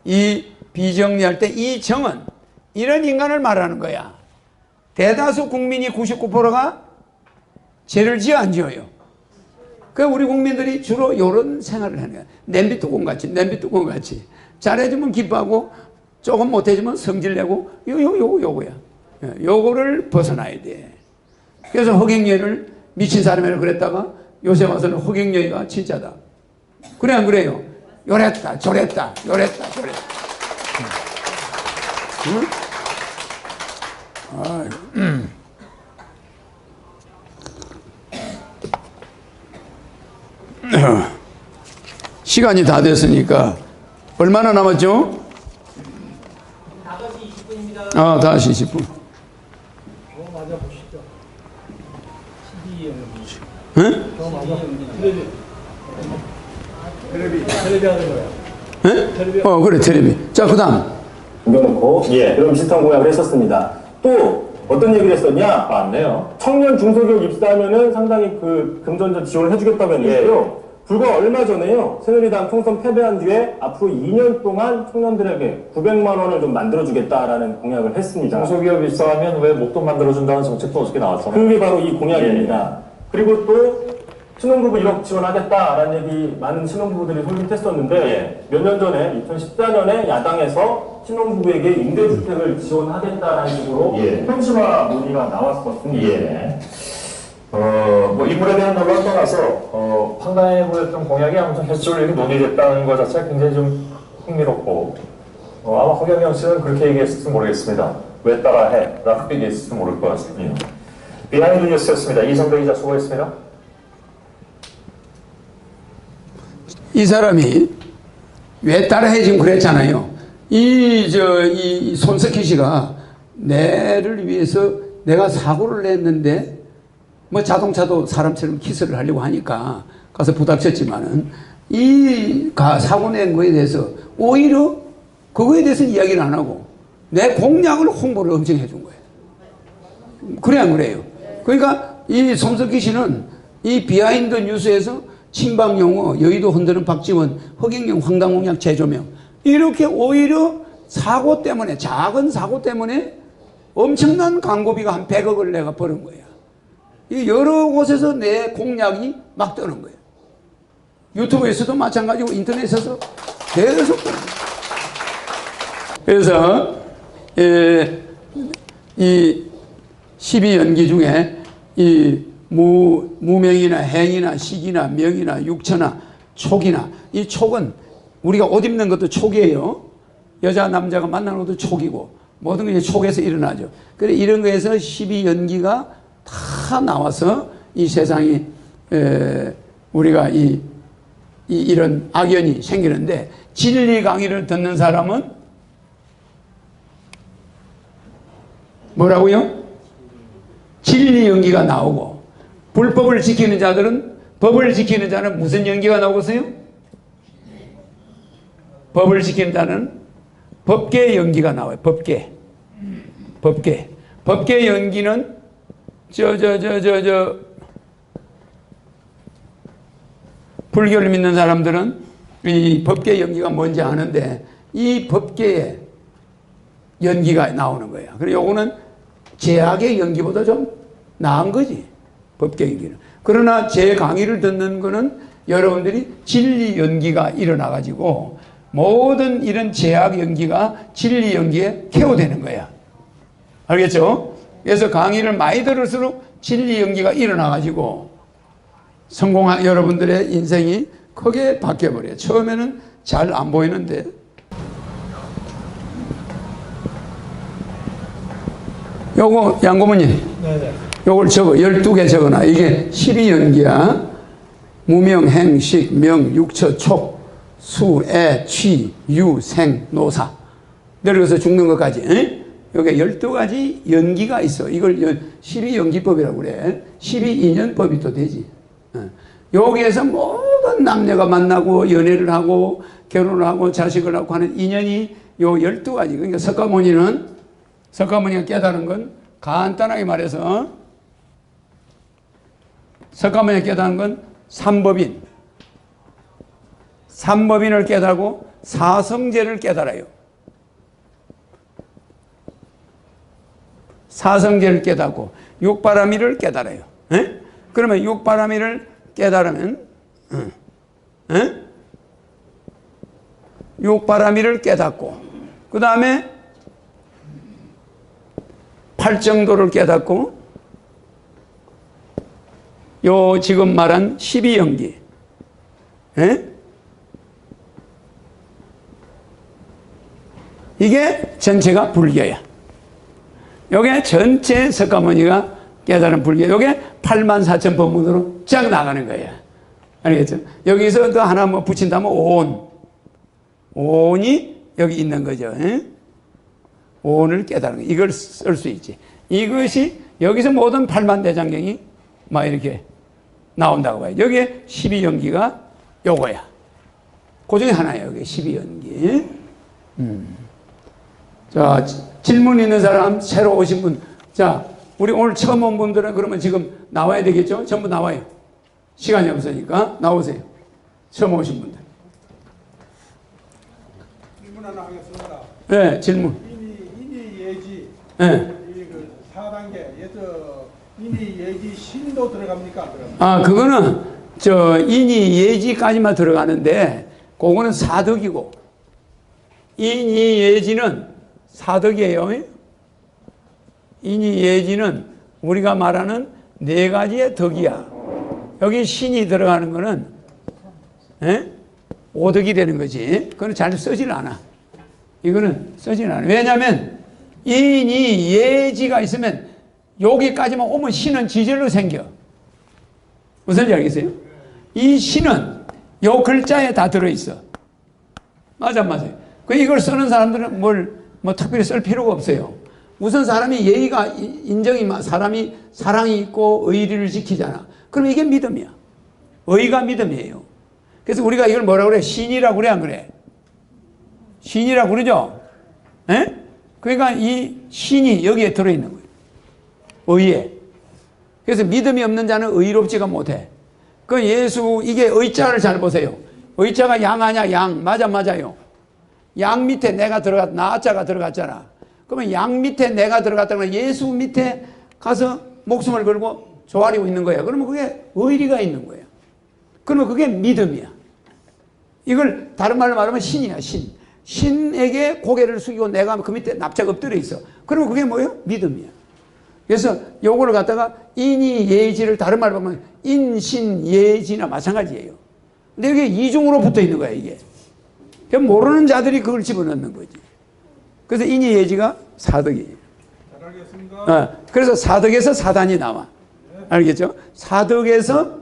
이 비정리할 때 이 정은 이런 인간을 말하는 거야. 대다수 국민이 99%가 죄를 지어 안 지어요. 그러니까 우리 국민들이 주로 이런 생활을 하는 거야. 냄비 뚜껑 같이. 잘해주면 기뻐하고 조금 못해주면 성질내고 요거야. 요거를 벗어나야 돼. 그래서 허경영을 미친 사람이라고 그랬다가 요새 와서는 허경영이가 진짜다. 그래 안 그래요? 요랬다 저랬다. 응? 시간이 다 됐으니까 얼마나 남았죠? 5시 20분입니다. 5시 20분.
맞아 보시죠. 12연기.
응?
텔레비 하는 거야.
응? 그래 텔레비. 자 그다음.
숨겨놓고 그런 비슷한 공약을 했었습니다. 또 어떤 얘기를 했었냐?
맞네요.
청년 중소기업 입사하면은 상당히 그 금전적 지원을 해주겠다고 했는데요. 불과 얼마 전에요. 새누리당 총선 패배한 뒤에 앞으로 2년 동안 청년들에게 900만 원을 좀 만들어주겠다라는 공약을 했습니다.
중소기업 입사하면 왜 목돈 만들어준다는 정책도 어저께 나왔잖아요.
그게 바로 이 공약입니다. 그리고 또 신혼부부 1억 지원하겠다라는 얘기 많은 신혼부부들이 솔깃했었는데 몇 년 전에 2014년에 야당에서 신혼부부에게 임대주택을 지원하겠다라는 식으로 현실화 논의가 나왔었습니다.
뭐 인물에 대한 논란을 떠나서 황당해 보였던 공약이 아무튼 횟수를 이렇게 논의됐다는 것 자체가 굉장히 좀 흥미롭고 아마 허경영 씨는 그렇게 얘기했을지 모르겠습니다. 왜 따라해? 라고 얘기했을지 모를 것 같습니다. 비하인드 뉴스였습니다. 이성배 기자 수고했습니다.
이 사람이 왜 따라해 지금 그랬잖아요. 이 손석희 씨가 내를 위해서 내가 사고를 냈는데 뭐 자동차도 사람처럼 키스를 하려고 하니까 가서 부닥쳤지만은 이 사고 낸 거에 대해서 오히려 그거에 대해서 이야기를 안 하고 내 공약을 홍보를 엄청 해준 거예요. 그래 안 그래요? 그러니까 이 손석희 씨는 이 비하인드 뉴스에서 친박 용어, 여의도 흔드는 박지원, 허경영 황당공약 재조명 이렇게 오히려 사고 때문에 작은 사고 때문에 엄청난 광고비가 한 100억을 내가 버는 거야. 여러 곳에서 내 공약이 막 뜨는 거예요. 유튜브에서도 마찬가지고 인터넷에서 계속 뜨는 거예요. 그래서 이 12연기 중에 이 무명이나 행이나 식이나 명이나 육처나 촉이나 이 촉은 우리가 옷 입는 것도 촉이에요. 여자 남자가 만나는 것도 촉이고 모든 게 촉에서 일어나죠. 그래 이런 거에서 12연기가 다 나와서 이 세상이 우리가 이런 악연이 생기는데, 진리 강의를 듣는 사람은 뭐라고요? 진리 연기가 나오고, 불법을 지키는 자들은, 법을 지키는 자는 무슨 연기가 나오겠어요? 법을 지키는 자는 법계 연기가 나와요. 법계 연기는 불교를 믿는 사람들은 이 법계 연기가 뭔지 아는데, 이 법계에 연기가 나오는 거예요. 그리고 요거는 제약의 연기보다 좀 나은 거지, 법계 연기는. 그러나 제 강의를 듣는 거는 여러분들이 진리 연기가 일어나 가지고 모든 이런 제약 연기가 진리 연기에 케어되는 거야. 알겠죠? 그래서 강의를 많이 들을수록 진리 연기가 일어나 가지고 성공한 여러분들의 인생이 크게 바뀌어버려요. 처음에는 잘 안 보이는데, 요거 양고모님,
네네.
요걸 적어, 12개 적어놔. 이게 12연기야. 무명, 행, 식, 명, 육처, 촉, 수, 애, 취, 유, 생, 노사. 내려가서 죽는 것까지. 에? 여기 12가지 연기가 있어. 이걸 12연기법이라고 그래. 12인연법이 또 되지. 여기에서 모든 남녀가 만나고 연애를 하고 결혼을 하고 자식을 낳고 하는 인연이 요 12가지. 그러니까 석가모니가 깨달은 건 간단하게 말해서, 석가모니가 깨달은 건 삼법인을 깨달고 사성제를 깨달아요. 사성제를 깨닫고 육바라밀을 깨달아요. 에? 그러면 육바라밀을 깨달으면, 육바라밀을 깨닫고, 그 다음에 팔정도를 깨닫고, 요 지금 말한 12연기, 이게 전체가 불교야. 요게 전체 석가모니가 깨달은 불교. 요게 84,000법문으로 쫙 나가는 거야. 알겠죠? 여기서 또 하나 뭐 붙인다면 온이 여기 있는 거죠. 온을 깨달은 거. 이걸 쓸 수 있지. 이것이 여기서 모든 8만대장경이 막 이렇게 나온다고 봐요. 여기에 12연기가 요거야. 그 중에 하나예요. 여기 12연기. 자, 질문 있는 사람, 새로 오신 분. 자, 우리 오늘 처음 온 분들은 그러면 지금 나와야 되겠죠? 전부 나와요. 시간이 없으니까 나오세요. 처음 오신 분들.
질문 하나 하겠습니다.
네, 질문.
인이 예지.
네.
그 4단계. 인이 예지 신도 들어갑니까? 안 들어갑니까?
아, 그거는 인이 예지까지만 들어가는데, 그거는 사덕이고, 인이 예지는 사덕이에요. 인이 예지는 우리가 말하는 4가지의 덕이야. 여기 신이 들어가는 거는 오덕이 되는 거지. 그건 잘 쓰질 않아. 이거는 쓰질 않아. 왜냐하면 인이 예지가 있으면 여기까지만 오면 신은 지절로 생겨. 무슨 알겠어요? 이 신은 요 글자에 다 들어있어. 맞아요. 이걸 쓰는 사람들은 뭐 특별히 쓸 필요가 없어요. 우선 사람이 예의가 사람이 사랑이 있고 의리를 지키잖아. 그럼 이게 믿음이야. 의가 믿음이에요. 그래서 우리가 이걸 뭐라고 그래? 신이라고 그래, 안 그래? 신이라고 그러죠? 그러니까 이 신이 여기에 들어있는 거예요. 의에. 그래서 믿음이 없는 자는 의롭지가 못해. 그 예수, 이게 의자를 잘 보세요. 의자가 양 아냐, 양. 맞아요. 양 밑에 내가 나자가 들어갔잖아. 그러면 양 밑에 내가 들어갔다면 예수 밑에 가서 목숨을 걸고 조아리고 있는 거야. 그러면 그게 의리가 있는 거야. 그러면 그게 믿음이야. 이걸 다른 말로 말하면 신이야, 신. 신에게 고개를 숙이고 내가 그 밑에 납작 엎드려 있어. 그러면 그게 뭐예요? 믿음이야. 그래서 요거를 갖다가 인이 예지를 다른 말로 하면 인신예지나 마찬가지예요. 근데 이게 이중으로 붙어 있는 거야, 이게. 모르는 자들이 그걸 집어넣는 거지. 그래서 인이 예지가 사덕이에요.
잘 알겠습니다.
그래서 사덕에서 사단이 나와.
네.
알겠죠? 사덕에서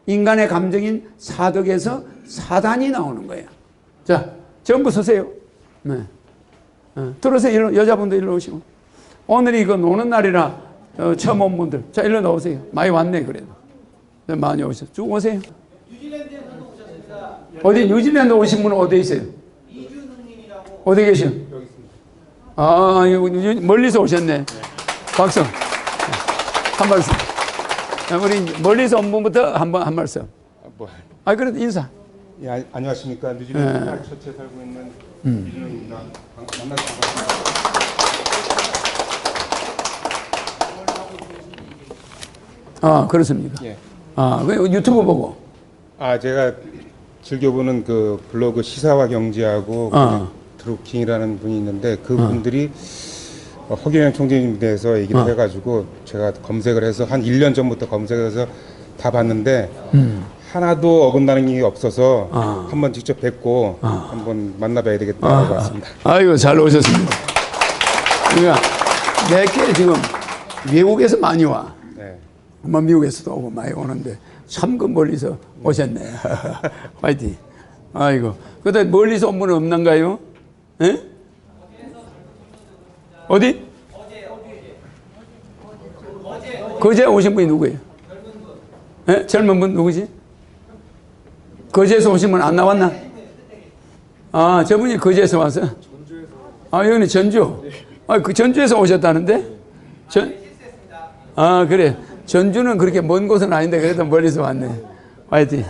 인간의 감정인 사덕에서 사단이 나오는 거예요. 자, 전부 서세요. 네. 들어오세요. 여자분들 일로 오시고. 오늘이 이거 노는 날이라 처음 온 분들. 자, 일로 나오세요. 많이 왔네, 그래도. 많이 오셨어. 쭉 오세요.
뉴질랜드에서도 오셨습니다.
어디, 뉴질랜드 오신 분은 어디 있어요?
이준흥님이라고.
어디 계셔? 여기 있습니다. 아, 이거 멀리서 오셨네. 박수. 한 말씀. 우리 멀리서 온 분부터 한 말씀. 아, 그래도 인사.
예, 안녕하십니까. 뉴질랜드 크라이처치에 살고 있는 이준호입니다. 만나서 반갑습니다.
아, 그렇습니까?
예.
아, 그 유튜브 보고.
제가 즐겨보는 그 블로그 시사와 경제하고 드루킹이라는 분이 있는데 그분들이 허경영 총재님에 대해서 얘기를 해가지고 제가 검색을 해서 한 1년 전부터 검색해서 다 봤는데 하나도 어긋나는 게 없어서 한번 직접 뵙고 한번 만나봐야 되겠다고 왔습니다.
아이고, 잘 오셨습니다. 그러니까 내게 지금 외국에서 많이 와.
네.
뭐 미국에서도 오고 많이 오는데 참 그 멀리서 오셨네. 화이팅. 아이고. 그때 멀리서 온 분은 없는가요? 예? 어디? 거제 오신 분이 누구예요? 예? 젊은 분 누구지? 거제에서 오신 분 안 나왔나? 아, 저분이 거제에서 와서? 아, 여기는 전주. 아, 그 전주에서 오셨다는데? 아, 그래. 전주는 그렇게 먼 곳은 아닌데 그래도 멀리서 왔네. 화이팅.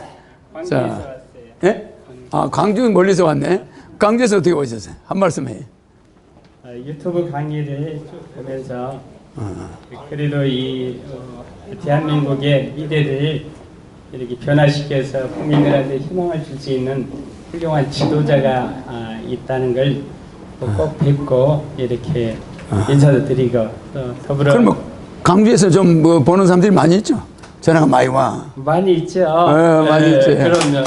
자, 예? 아, 광주 멀리서 왔네. 광주에서 어떻게 오셨어요? 한 말씀 해.
유튜브 강의를 쭉 보면서 그래도 이 대한민국의 미래를 이렇게 변화시켜서 국민들한테 희망을 줄 수 있는 훌륭한 지도자가 있다는 걸 꼭 뵙고 이렇게 인사도 드리고 또 더불어
그럼 뭐 광주에서 좀 뭐 보는 사람들이 많이 있죠? 전화가 많이 와.
많이 있죠.
많이 있죠.
그럼요.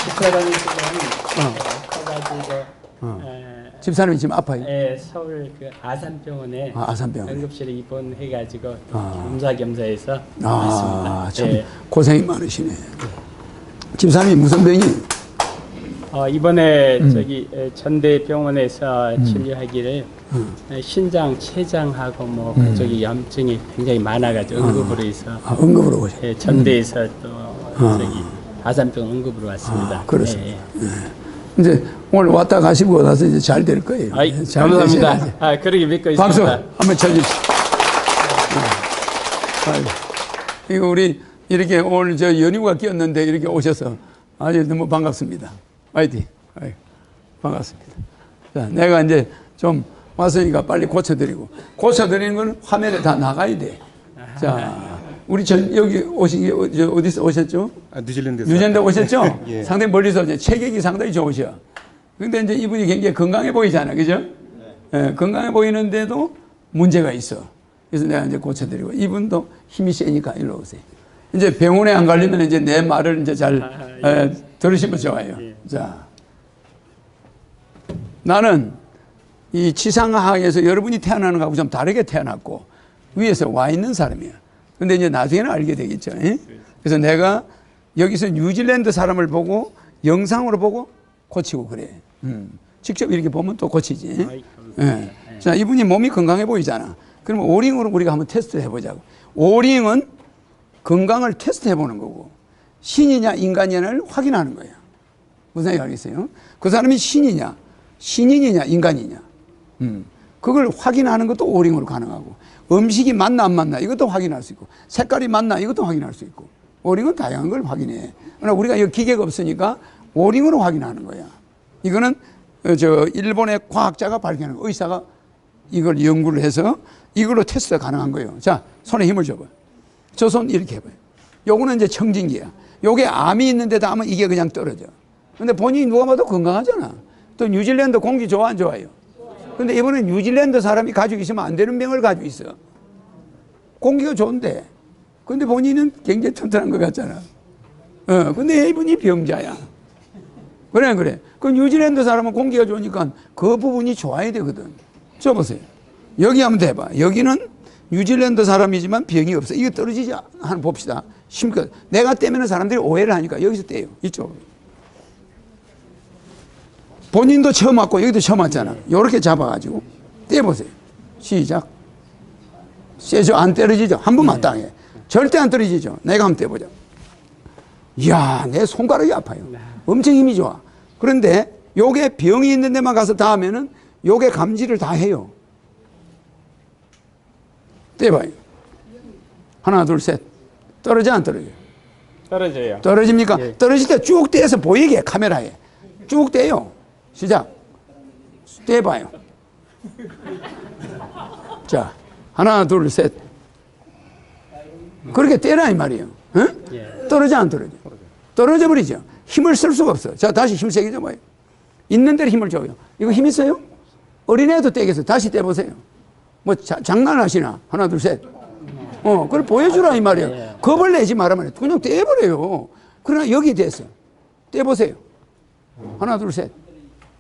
집사람이 지금 커가지고
집사람이 지금 아파요?
서울 그 아산병원에
아산병원에.
응급실에 입원해가지고 겸사겸사해서 왔습니다.
참 고생이 많으시네. 집사람이 무슨 병이?
이번에 저기 전대병원에서 치료하기를 신장, 췌장하고 뭐 저기 염증이 굉장히 많아가지고 응급으로 해서
응급으로 오셨.
전대에서 또 저기 아산병원 응급으로 왔습니다.
그렇습니다. 이제 오늘 왔다 가시고 나서 이제 잘 될 거예요. 잘
감사합니다.
되셔야지.
그러게 믿고
박수
있습니다.
한번 쳐주십시오. 이거 우리 이렇게 오늘 저 연휴가 끼었는데 이렇게 오셔서 아주 너무 반갑습니다. 화이팅. 아이고, 반갑습니다. 자, 내가 이제 좀 왔으니까 빨리 고쳐드리고, 고쳐드리는 건 화면에 다 나가야 돼. 자, 우리 여기 오신 게 어디서 오셨죠?
뉴질랜드에서.
뉴질랜드 오셨죠?
예.
상당히 멀리서 이제 체격이 상당히 좋으셔. 근데 이제 이분이 굉장히 건강해 보이잖아. 그죠? 예, 건강해 보이는데도 문제가 있어. 그래서 내가 이제 고쳐드리고, 이분도 힘이 세니까 일로 오세요. 이제 병원에 안 가려면 이제 내 말을 이제 잘 들으시면 좋아요. 자, 나는 이 치상하에서 여러분이 태어나는 거하고 좀 다르게 태어났고 위에서 와 있는 사람이야. 근데 이제 나중에는 알게 되겠죠. 그래서 내가 여기서 뉴질랜드 사람을 보고 영상으로 보고 고치고 그래. 직접 이렇게 보면 또 고치지. 예. 자, 이분이 몸이 건강해 보이잖아. 그러면 오링으로 우리가 한번 테스트 해보자고. 오링은 건강을 테스트 해보는 거고 신이냐 인간이냐를 확인하는 거야. 무슨 얘기 알겠어요? 그 사람이 신이냐 신인이냐 인간이냐 그걸 확인하는 것도 오링으로 가능하고 음식이 맞나 안 맞나 이것도 확인할 수 있고 색깔이 맞나 이것도 확인할 수 있고 오링은 다양한 걸 확인해. 그러나 우리가 이 기계가 없으니까 오링으로 확인하는 거야. 이거는 저 일본의 과학자가 발견한 거, 의사가 이걸 연구를 해서 이걸로 테스트가 가능한 거예요. 자, 손에 힘을 줘봐요. 저 손 이렇게 해봐요. 요거는 이제 청진기야. 요게 암이 있는데도 하면 이게 그냥 떨어져. 근데 본인이 누가 봐도 건강하잖아. 또 뉴질랜드 공기 좋아 안 좋아요? 근데 이번에 뉴질랜드 사람이 가지고 있으면 안 되는 병을 가지고 있어. 공기가 좋은데. 근데 본인은 굉장히 튼튼한 것 같잖아. 근데 이분이 병자야. 그래. 그 뉴질랜드 사람은 공기가 좋으니까 그 부분이 좋아야 되거든. 저 보세요. 여기 한번 대봐. 여기는 뉴질랜드 사람이지만 병이 없어. 이거 떨어지지 한번 봅시다. 심껏 내가 떼면 사람들이 오해를 하니까 여기서 떼요. 이쪽으로. 본인도 처음 왔고 여기도 처음 왔잖아. 요렇게 잡아가지고 떼보세요. 시작. 세죠? 안 떨어지죠? 한 번만 딱 해. 절대 안 떨어지죠? 내가 한번 떼보자. 이야, 내 손가락이 아파요. 엄청 힘이 좋아. 그런데 요게 병이 있는 데만 가서 닿으면은 요게 감지를 다 해요. 떼봐요. 하나, 둘, 셋. 떨어져, 안 떨어져요?
떨어져요.
떨어집니까?
예.
떨어질 때 쭉 떼서 보이게, 카메라에. 쭉 떼요. 시작. 떼봐요. 자, 하나, 둘, 셋. 그렇게 떼라, 이 말이에요. 응?
예.
떨어져, 안 떨어져? 떨어져 버리죠. 힘을 쓸 수가 없어. 자, 다시 힘 세게 줘봐요. 있는 대로 힘을 줘요. 이거 힘 있어요? 어린애도 떼겠어요. 다시 떼보세요. 뭐, 장난하시나? 하나, 둘, 셋. 그걸 보여주라, 이 말이에요. 겁을 내지 말아면 그냥 떼버려요. 그러나 여기 떼서 떼보세요. 하나, 둘, 셋.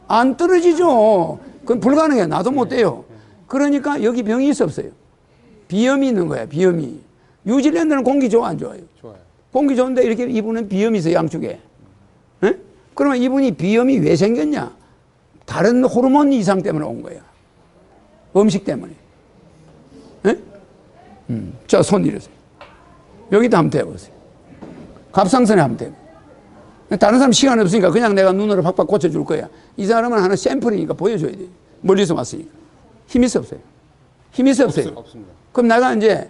안 떨어지죠. 그건 불가능해요. 나도 못 떼요. 그러니까 여기 병이 있어 없어요? 비염이 있는 거야, 비염이. 뉴질랜드는 공기 좋아, 안 좋아요?
좋아요.
공기 좋은데 이렇게 이분은 비염이 있어요, 양쪽에. 에? 그러면 이분이 비염이 왜 생겼냐? 다른 호르몬 이상 때문에 온 거야. 음식 때문에. 에? 자, 손 내려세요. 여기다 한번 대보세요. 갑상선에 한번 대보세요. 다른 사람 시간 없으니까 그냥 내가 눈으로 팍팍 고쳐줄 거야. 이 사람은 하나 샘플이니까 보여줘야 돼. 멀리서 왔으니까. 힘이 있어 없어요? 힘이 있어 없어요?
없습니다.
그럼 내가 이제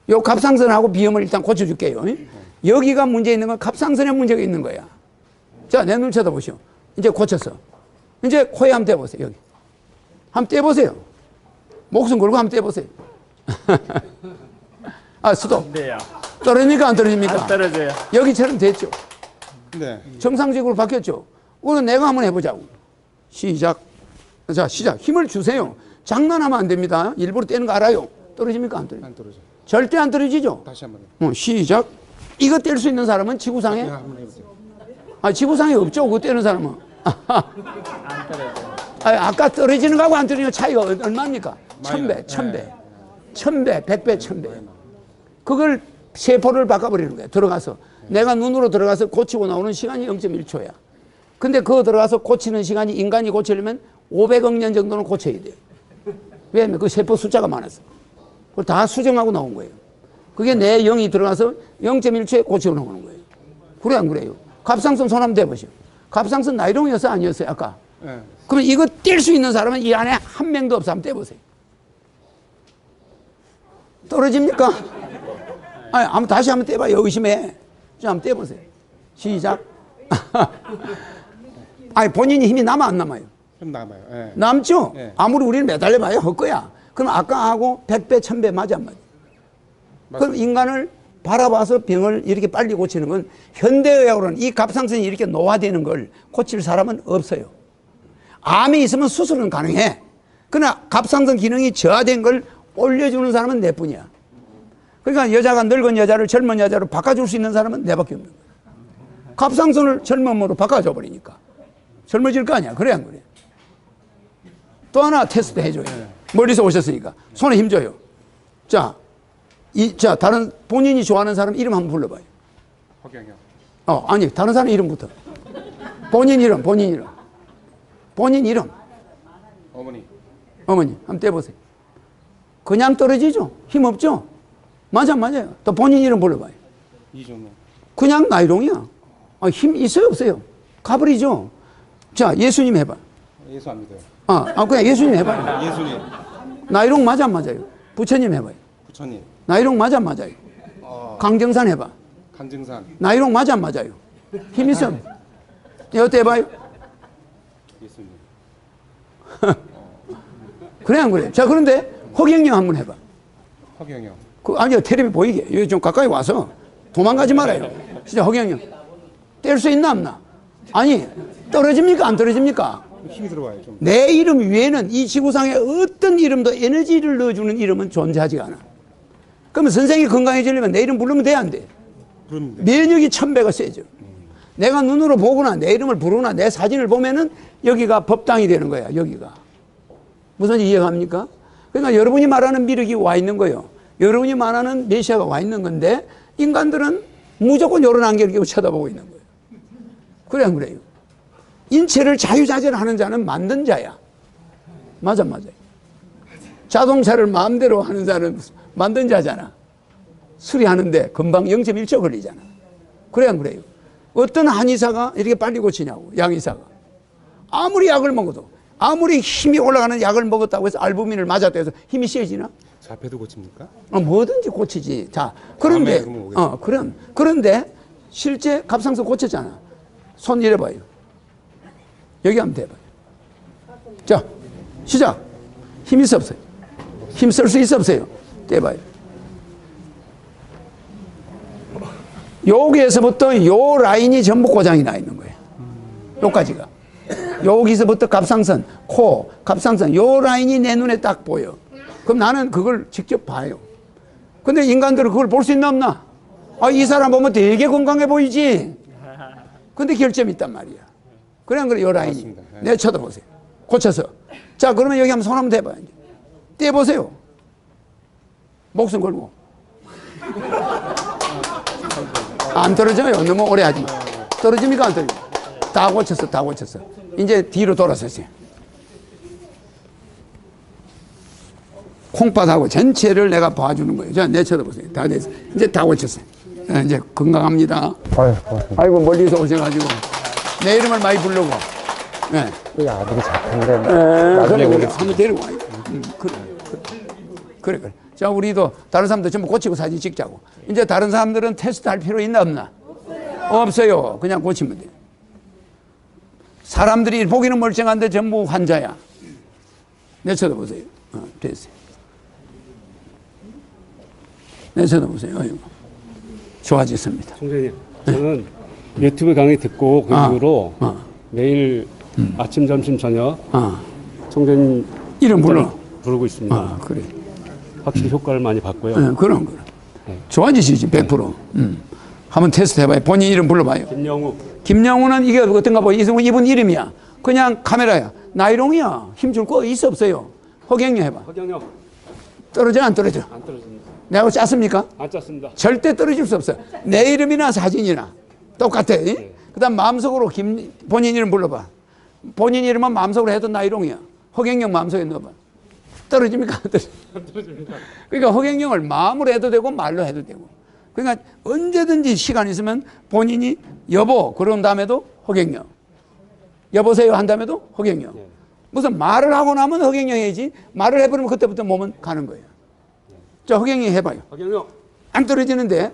요 갑상선하고 비염을 일단 고쳐줄게요. 여기가 문제 있는 건 갑상선에 문제가 있는 거야. 자, 내 눈 쳐다보시오. 이제 고쳤어. 이제 코에 한번 떼보세요. 여기. 한번 떼보세요. 목숨 걸고 한번 떼보세요. 아, 스톱.
네요.
떨어집니까? 안 떨어집니까?
안 떨어져요.
여기처럼 됐죠.
네.
정상적으로 바뀌었죠. 오늘 내가 한번 해보자고. 시작. 자, 시작. 힘을 주세요. 장난하면 안 됩니다. 일부러 떼는 거 알아요. 떨어집니까? 안 떨어져요?
안 떨어져요.
절대 안 떨어지죠?
다시 한번 해요.
시작. 이거 뗄 수 있는 사람은 지구상에?
네, 한번 해보세요.
아, 지구상에 없죠. 그거 떼는 사람은.
안 떨어져요.
아까 떨어지는 거하고 안 떨어지는 거 차이가 얼마입니까?
많이
1000배,
나요.
1000배. 1000배, 100배, 1000배. 그걸 세포를 바꿔버리는 거예요. 들어가서. 내가 눈으로 들어가서 고치고 나오는 시간이 0.1초야. 근데 그거 들어가서 고치는 시간이 인간이 고치려면 500억 년 정도는 고쳐야 돼요. 왜냐면 그 세포 숫자가 많아서. 그걸 다 수정하고 나온 거예요. 그게 내 영이 들어가서 0.1초에 고치고 나오는 거예요. 그래, 안 그래요? 갑상선 손 한번 대보시오. 갑상선 나이롱이었어, 아니었어요, 아까?
네.
그러면 이거 뗄 수 있는 사람은 이 안에 한 명도 없어. 한번 떼보세요. 떨어집니까? 아니, 한번 다시 한번 떼봐요. 의심해. 자, 한번 떼보세요. 시작. 아니, 본인이 힘이 남아, 안 남아요?
좀 남아요. 네.
남죠?
네.
아무리 우리는 매달려봐야 헛거야. 그럼 아까 하고 100배, 1000배 맞아, 안 맞아? 그럼 인간을 바라봐서 병을 이렇게 빨리 고치는 건 현대의학으로는 이 갑상선이 이렇게 노화되는 걸 고칠 사람은 없어요. 암이 있으면 수술은 가능해. 그러나 갑상선 기능이 저하된 걸 올려주는 사람은 내뿐이야. 그러니까 여자가 늙은 여자를 젊은 여자로 바꿔줄 수 있는 사람은 내밖에 없는 거야. 갑상선을 젊음으로 바꿔줘 버리니까 젊어질 거 아니야. 그래, 안 그래? 또 하나 테스트 해줘요. 멀리서 오셨으니까 손에 힘줘요. 자, 자, 다른 본인이 좋아하는 사람 이름 한번 불러봐요.
허경영.
아니, 다른 사람 이름부터. 본인 이름, 본인 이름. 본인 이름.
어머니.
어머니, 한번 떼보세요. 그냥 떨어지죠? 힘 없죠? 맞아, 맞아요. 또 본인 이름 불러봐요.
이준호.
그냥 나이롱이야. 힘 있어요, 없어요? 가버리죠? 자, 예수님 해봐.
예수 안 믿어요.
그냥 예수님 해봐요.
예수님.
나이롱 맞아, 안 맞아요? 부처님 해봐요.
부처님.
나이롱 맞아, 안 맞아요? 강정산 해봐.
간증산.
나이롱 맞아, 안 맞아요? 힘 있어? 어때 해봐요?
예수님.
그래, 안 그래? 자, 그런데 허경영 한번 해봐.
허경영.
아니요, 텔레비 보이게. 여기 좀 가까이 와서 도망가지 말아요. 진짜 허경영. 뗄 수 있나, 없나? 아니, 떨어집니까, 안 떨어집니까?
힘이 들어와요, 좀.
내 이름 위에는 이 지구상에 어떤 이름도 에너지를 넣어주는 이름은 존재하지가 않아. 그러면 선생이 건강해지려면 내 이름 부르면 돼, 안 돼?
부르면 돼.
면역이 1000배가 세죠. 내가 눈으로 보거나 내 이름을 부르거나 내 사진을 보면은 여기가 법당이 되는 거야, 여기가. 무슨 이해갑니까? 그러니까 여러분이 말하는 미력이 와 있는 거예요. 여러분이 말하는 메시아가 와 있는 건데 인간들은 무조건 이런 안개를 끼고 쳐다보고 있는 거예요. 그래 안 그래요? 인체를 자유자재로 하는 자는 만든 자야. 맞아요. 자동차를 마음대로 하는 자는 만든 자잖아. 수리하는데 금방 0.1초 걸리잖아. 그래 안 그래요? 어떤 한의사가 이렇게 빨리 고치냐고, 약의사가. 아무리 약을 먹어도, 아무리 힘이 올라가는 약을 먹었다고 해서 알부민을 맞았다고 해서 힘이 세지나?
자폐도 고칩니까?
뭐든지 고치지. 자, 그런데, 그런데 실제 갑상선 고쳤잖아. 손 이래봐요. 여기 한번 대봐요. 자, 시작. 힘 있어 없어요? 힘 쓸 수 있어 없어요? 떼봐요. 여기에서부터 요 라인이 전부 고장이 나 있는 거예요. 요까지가. 여기서부터 갑상선, 코, 갑상선, 요 라인이 내 눈에 딱 보여. 그럼 나는 그걸 직접 봐요. 근데 인간들은 그걸 볼 수 있나 없나? 아, 이 사람 보면 되게 건강해 보이지? 근데 결점이 있단 말이야. 그래, 안 그래? 요 라인이. 내 쳐다보세요. 고쳐서. 자, 그러면 여기 한번 손 한번 대봐요. 떼보세요. 목숨 걸고. 안 떨어져요. 너무 오래 하지 마. 떨어집니까? 안 떨어집니까? 다 고쳤어. 이제 뒤로 돌아서세요. 콩팥하고 전체를 내가 봐주는 거예요. 자, 내 쳐다보세요. 다 됐어요. 이제 다 고쳤어요. 이제 건강합니다. 아이고, 멀리서 오셔가지고 내 이름을 많이 부르고. 네.
그 아들이 작은데
그래. 한번 데리고 와요. 그래. 자, 우리도 다른 사람들 전부 고치고 사진 찍자고. 이제 다른 사람들은 테스트 할 필요 있나 없나? 없어요. 그냥 고치면 돼요. 사람들이 보기는 멀쩡한데 전부 환자야. 내 쳐다보세요. 됐어요. 내 쳐다보세요. 어이구. 좋아졌습니다.
총장님, 저는 유튜브 강의 듣고 그 이후로 매일 아침, 점심, 저녁 총장님
이름 불러.
부르고 있습니다.
그래.
확실히 효과를 많이 봤고요.
그럼. 좋아지시지, 100%. 한번 테스트 해봐요. 본인 이름 불러봐요. 김영우는 이게 어떤가 봐요. 이분 이름이야. 그냥 카메라야. 나이롱이야. 힘줄 거 있어 없어요? 허경영 해봐.
허경영.
떨어져 안 떨어져?
안 떨어집니다.
내가 짰습니까?
안 짰습니다.
절대 떨어질 수 없어. 내 이름이나 사진이나 똑같아. 그다음 마음속으로 본인 이름 불러봐. 본인 이름은 마음속으로 해도 나이롱이야. 허경영 마음속에 넣어봐. 떨어집니까? 안 떨어집니다. 그러니까 허경영을 마음으로 해도 되고 말로 해도 되고. 그러니까 언제든지 시간 있으면 본인이 여보 그런 다음에도 허경영. 여보세요 한 다음에도 허경영. 무슨 말을 하고 나면 허경영 해야지. 말을 해버리면 그때부터 몸은 가는 거예요. 자, 허경영 해봐요.
허경영.
안 떨어지는데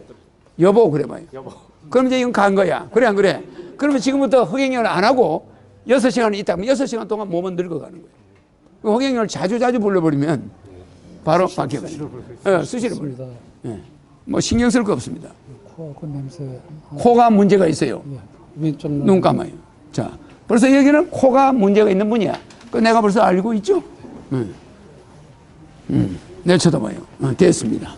여보 그래봐요.
여보.
그럼 이제 이건 간 거야. 그래 안 그래? 그러면 지금부터 허경영을 안 하고 6시간이 있다면 6시간 동안 몸은 늙어가는 거예요. 허경영을 자주 불러버리면 바로 바뀌어요. 수시로 불러. 예. 뭐 신경 쓸 거 없습니다. 코가 문제가 있어요. 눈 감아요. 자, 벌써 여기는 코가 문제가 있는 분이야. 그 내가 벌써 알고 있죠? 내 쳐다봐요. 됐습니다.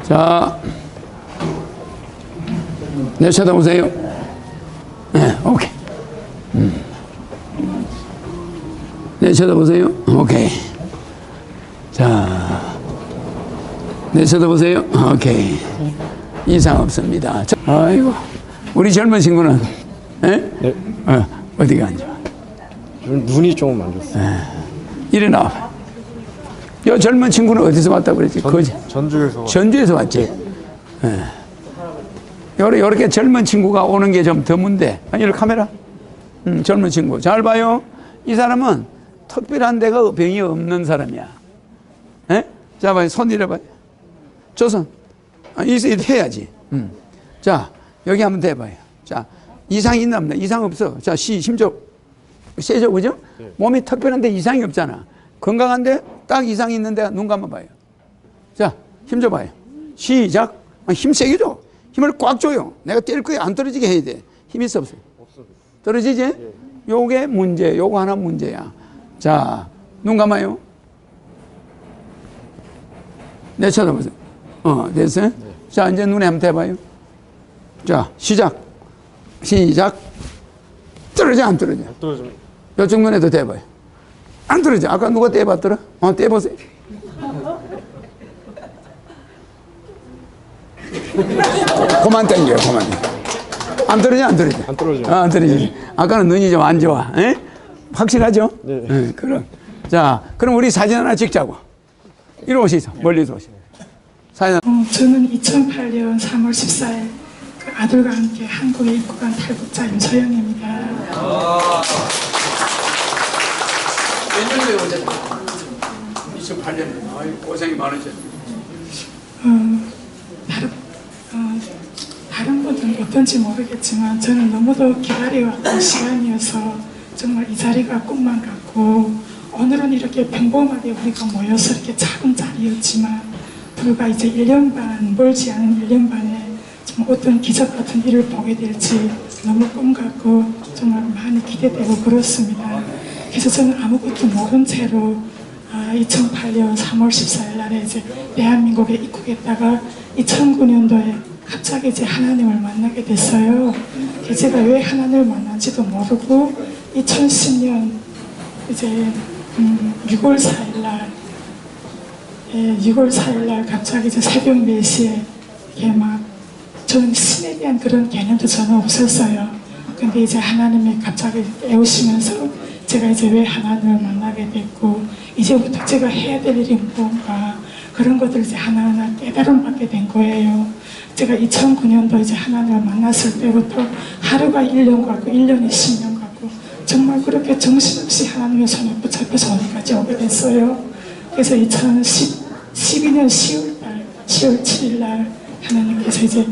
자, 내 쳐다보세요. 네, 오케이. 내 쳐다보세요. 오케이. 자, 내 쳐다보세요. 오케이. 이상 없습니다. 아이고, 우리 젊은 친구는, 네? 어디가 앉아?
눈이 조금 안 좋습니다.
일어나. 요 젊은 친구는 어디서 왔다고 그랬지? 전주에서 왔지? 네. 요렇게 젊은 친구가 오는 게 좀 드문데. 아니, 카메라? 젊은 친구. 잘 봐요. 이 사람은 특별한 데가 병이 없는 사람이야. 에? 자, 봐요. 손 이래봐요. 조선. 이거 해야지. 자, 여기 한번 대봐요. 자, 이상 있나 없나? 이상 없어. 자, 심적. 세죠, 그죠? 네. 몸이 특별한데 이상이 없잖아. 건강한데 딱 이상이 있는데 눈 감아봐요. 자, 힘 줘봐요. 시작. 힘 세게 줘. 힘을 꽉 줘요. 내가 때릴 거야. 안 떨어지게 해야 돼. 힘 있어 없어요? 떨어지지? 네. 요게 문제. 요거 하나 문제야. 자, 눈 감아요. 내 쳐다보세요. 됐어요? 네. 자, 이제 눈에 한번 대봐요. 자, 시작. 떨어져, 안 떨어져?
떨어집니다.
요 정도에도 떼봐요. 안 떨어져. 아까 누가 떼봤더라? 떼보세요. 그만 땡겨요, 그만. 안 떨어져, 안 떨어져?
안 떨어져.
안 떨어져. 아까는 눈이 좀 안 좋아. 에? 확실하죠? 네. 그럼. 자, 그럼 우리 사진 하나 찍자고. 이리 오시죠. 멀리서 오시죠. 사진.
저는 2008년 3월 14일 그 아들과 함께 한국에 입국한 탈북자 임서영입니다.
몇 년도에 오셨어요? 2008년. 고생이 많으셨어요.
다른 분들은 어떤지 모르겠지만 저는 너무도 기다려왔던 시간이어서 정말 이 자리가 꿈만 같고, 오늘은 이렇게 평범하게 우리가 모여서 이렇게 작은 자리였지만 불과 이제 1년 반, 멀지 않은 1년 반에 정말 어떤 기적 같은 일을 보게 될지 너무 꿈 같고 정말 많이 기대되고 그렇습니다. 그래서 저는 아무것도 모른 채로 2008년 3월 14일 날에 이제 대한민국에 입국했다가 2009년도에 갑자기 이제 하나님을 만나게 됐어요. 제가 왜 하나님을 만난지도 모르고 2010년 이제 6월 4일 날 6월 4일 날 갑자기 이제 새벽 4시에 이게 막 저는 신에 대한 그런 개념도 전혀 없었어요. 근데 이제 하나님이 갑자기 깨우시면서 제가 이제 왜 하나님을 만나게 됐고 이제부터 제가 해야 될 일이 뭔가 그런 것들을 이제 하나하나 깨달음 받게 된 거예요. 제가 2009년도 이제 하나님을 만났을 때부터 하루가 1년 같고 1년이 10년 같고 정말 그렇게 정신없이 하나님의 손에 붙잡혀서 어디까지 오게 됐어요. 그래서 2012년 10월 7일 날 하나님께서 이제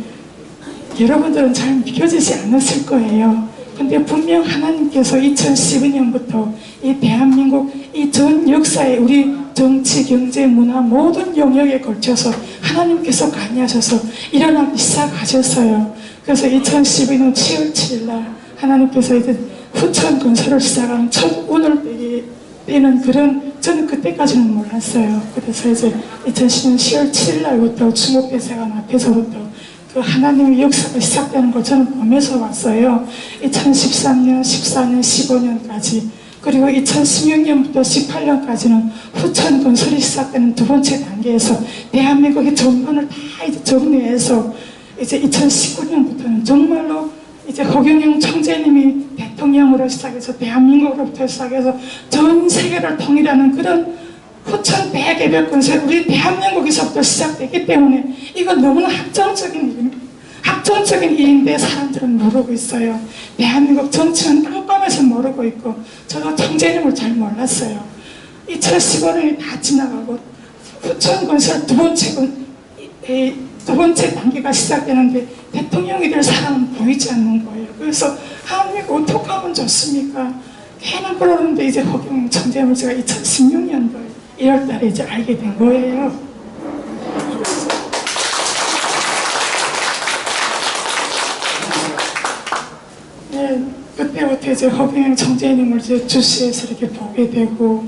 여러분들은 잘 믿겨지지 않았을 거예요. 근데 분명 하나님께서 2012년부터 이 대한민국 이 전 역사에 우리 정치, 경제, 문화 모든 영역에 걸쳐서 하나님께서 관여하셔서 일어나기 시작하셨어요. 그래서 2012년 7월 7일 날 하나님께서 이제 후천 건설을 시작하는 첫 운을 떼는 그런, 저는 그때까지는 몰랐어요. 그래서 이제 2010년 10월 7일 날부터 중국대사관 앞에서부터 그 하나님의 역사가 시작되는 걸 저는 보면서 왔어요. 2013년, 14년, 15년까지 그리고 2016년부터 18년까지는 후천 건설이 시작되는 두 번째 단계에서 대한민국의 전반을 다 이제 정리해서 이제 2019년부터는 정말로 이제 허경영 총재님이 대통령으로 시작해서 대한민국으로부터 시작해서 전 세계를 통일하는 그런 후천 대개벽 건설 우리 대한민국에서부터 시작됐기 때문에 이건 너무나 합정적인 일인데 사람들은 모르고 있어요. 대한민국 정치는 깜깜해서 모르고 있고 저도 총재님을 잘 몰랐어요. 2015년이 다 지나가고 후천 건설 두 번째 단계가 시작되는데 대통령이 될 사람은 보이지 않는 거예요. 그래서 한국 어떻게 하면 좋습니까? 걔는 그러는데 이제 허경영 총재님을 제가 2016년도 1월 달에 이제 알게 된 거예요. 네, 그때부터 이제 허경영 총재님을 이제 주시해서 이렇게 보게 되고,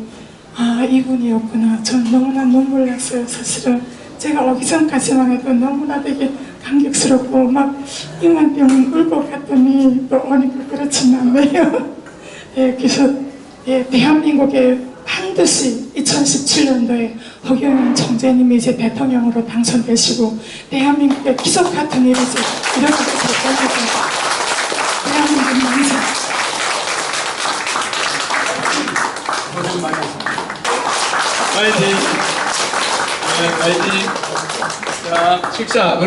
아, 이분이었구나. 전 너무나 눈물 났어요. 사실은 제가 오기 전까지만 해도 너무나 되게 감격스럽고 막 이만병 울고 갔더니 또 오니까 그렇진 않네요. 예, 그래서 예, 대한민국에 반드시 2017년도에 허경영 총재님이 이제 대통령으로 당선되시고 대한민국의 기적 같은 일이 이제 일어나게 될 겁니다. 대한민국 만세.
고생 많으셨습니다.
파이팅! 네, 파이팅!
자, 식사.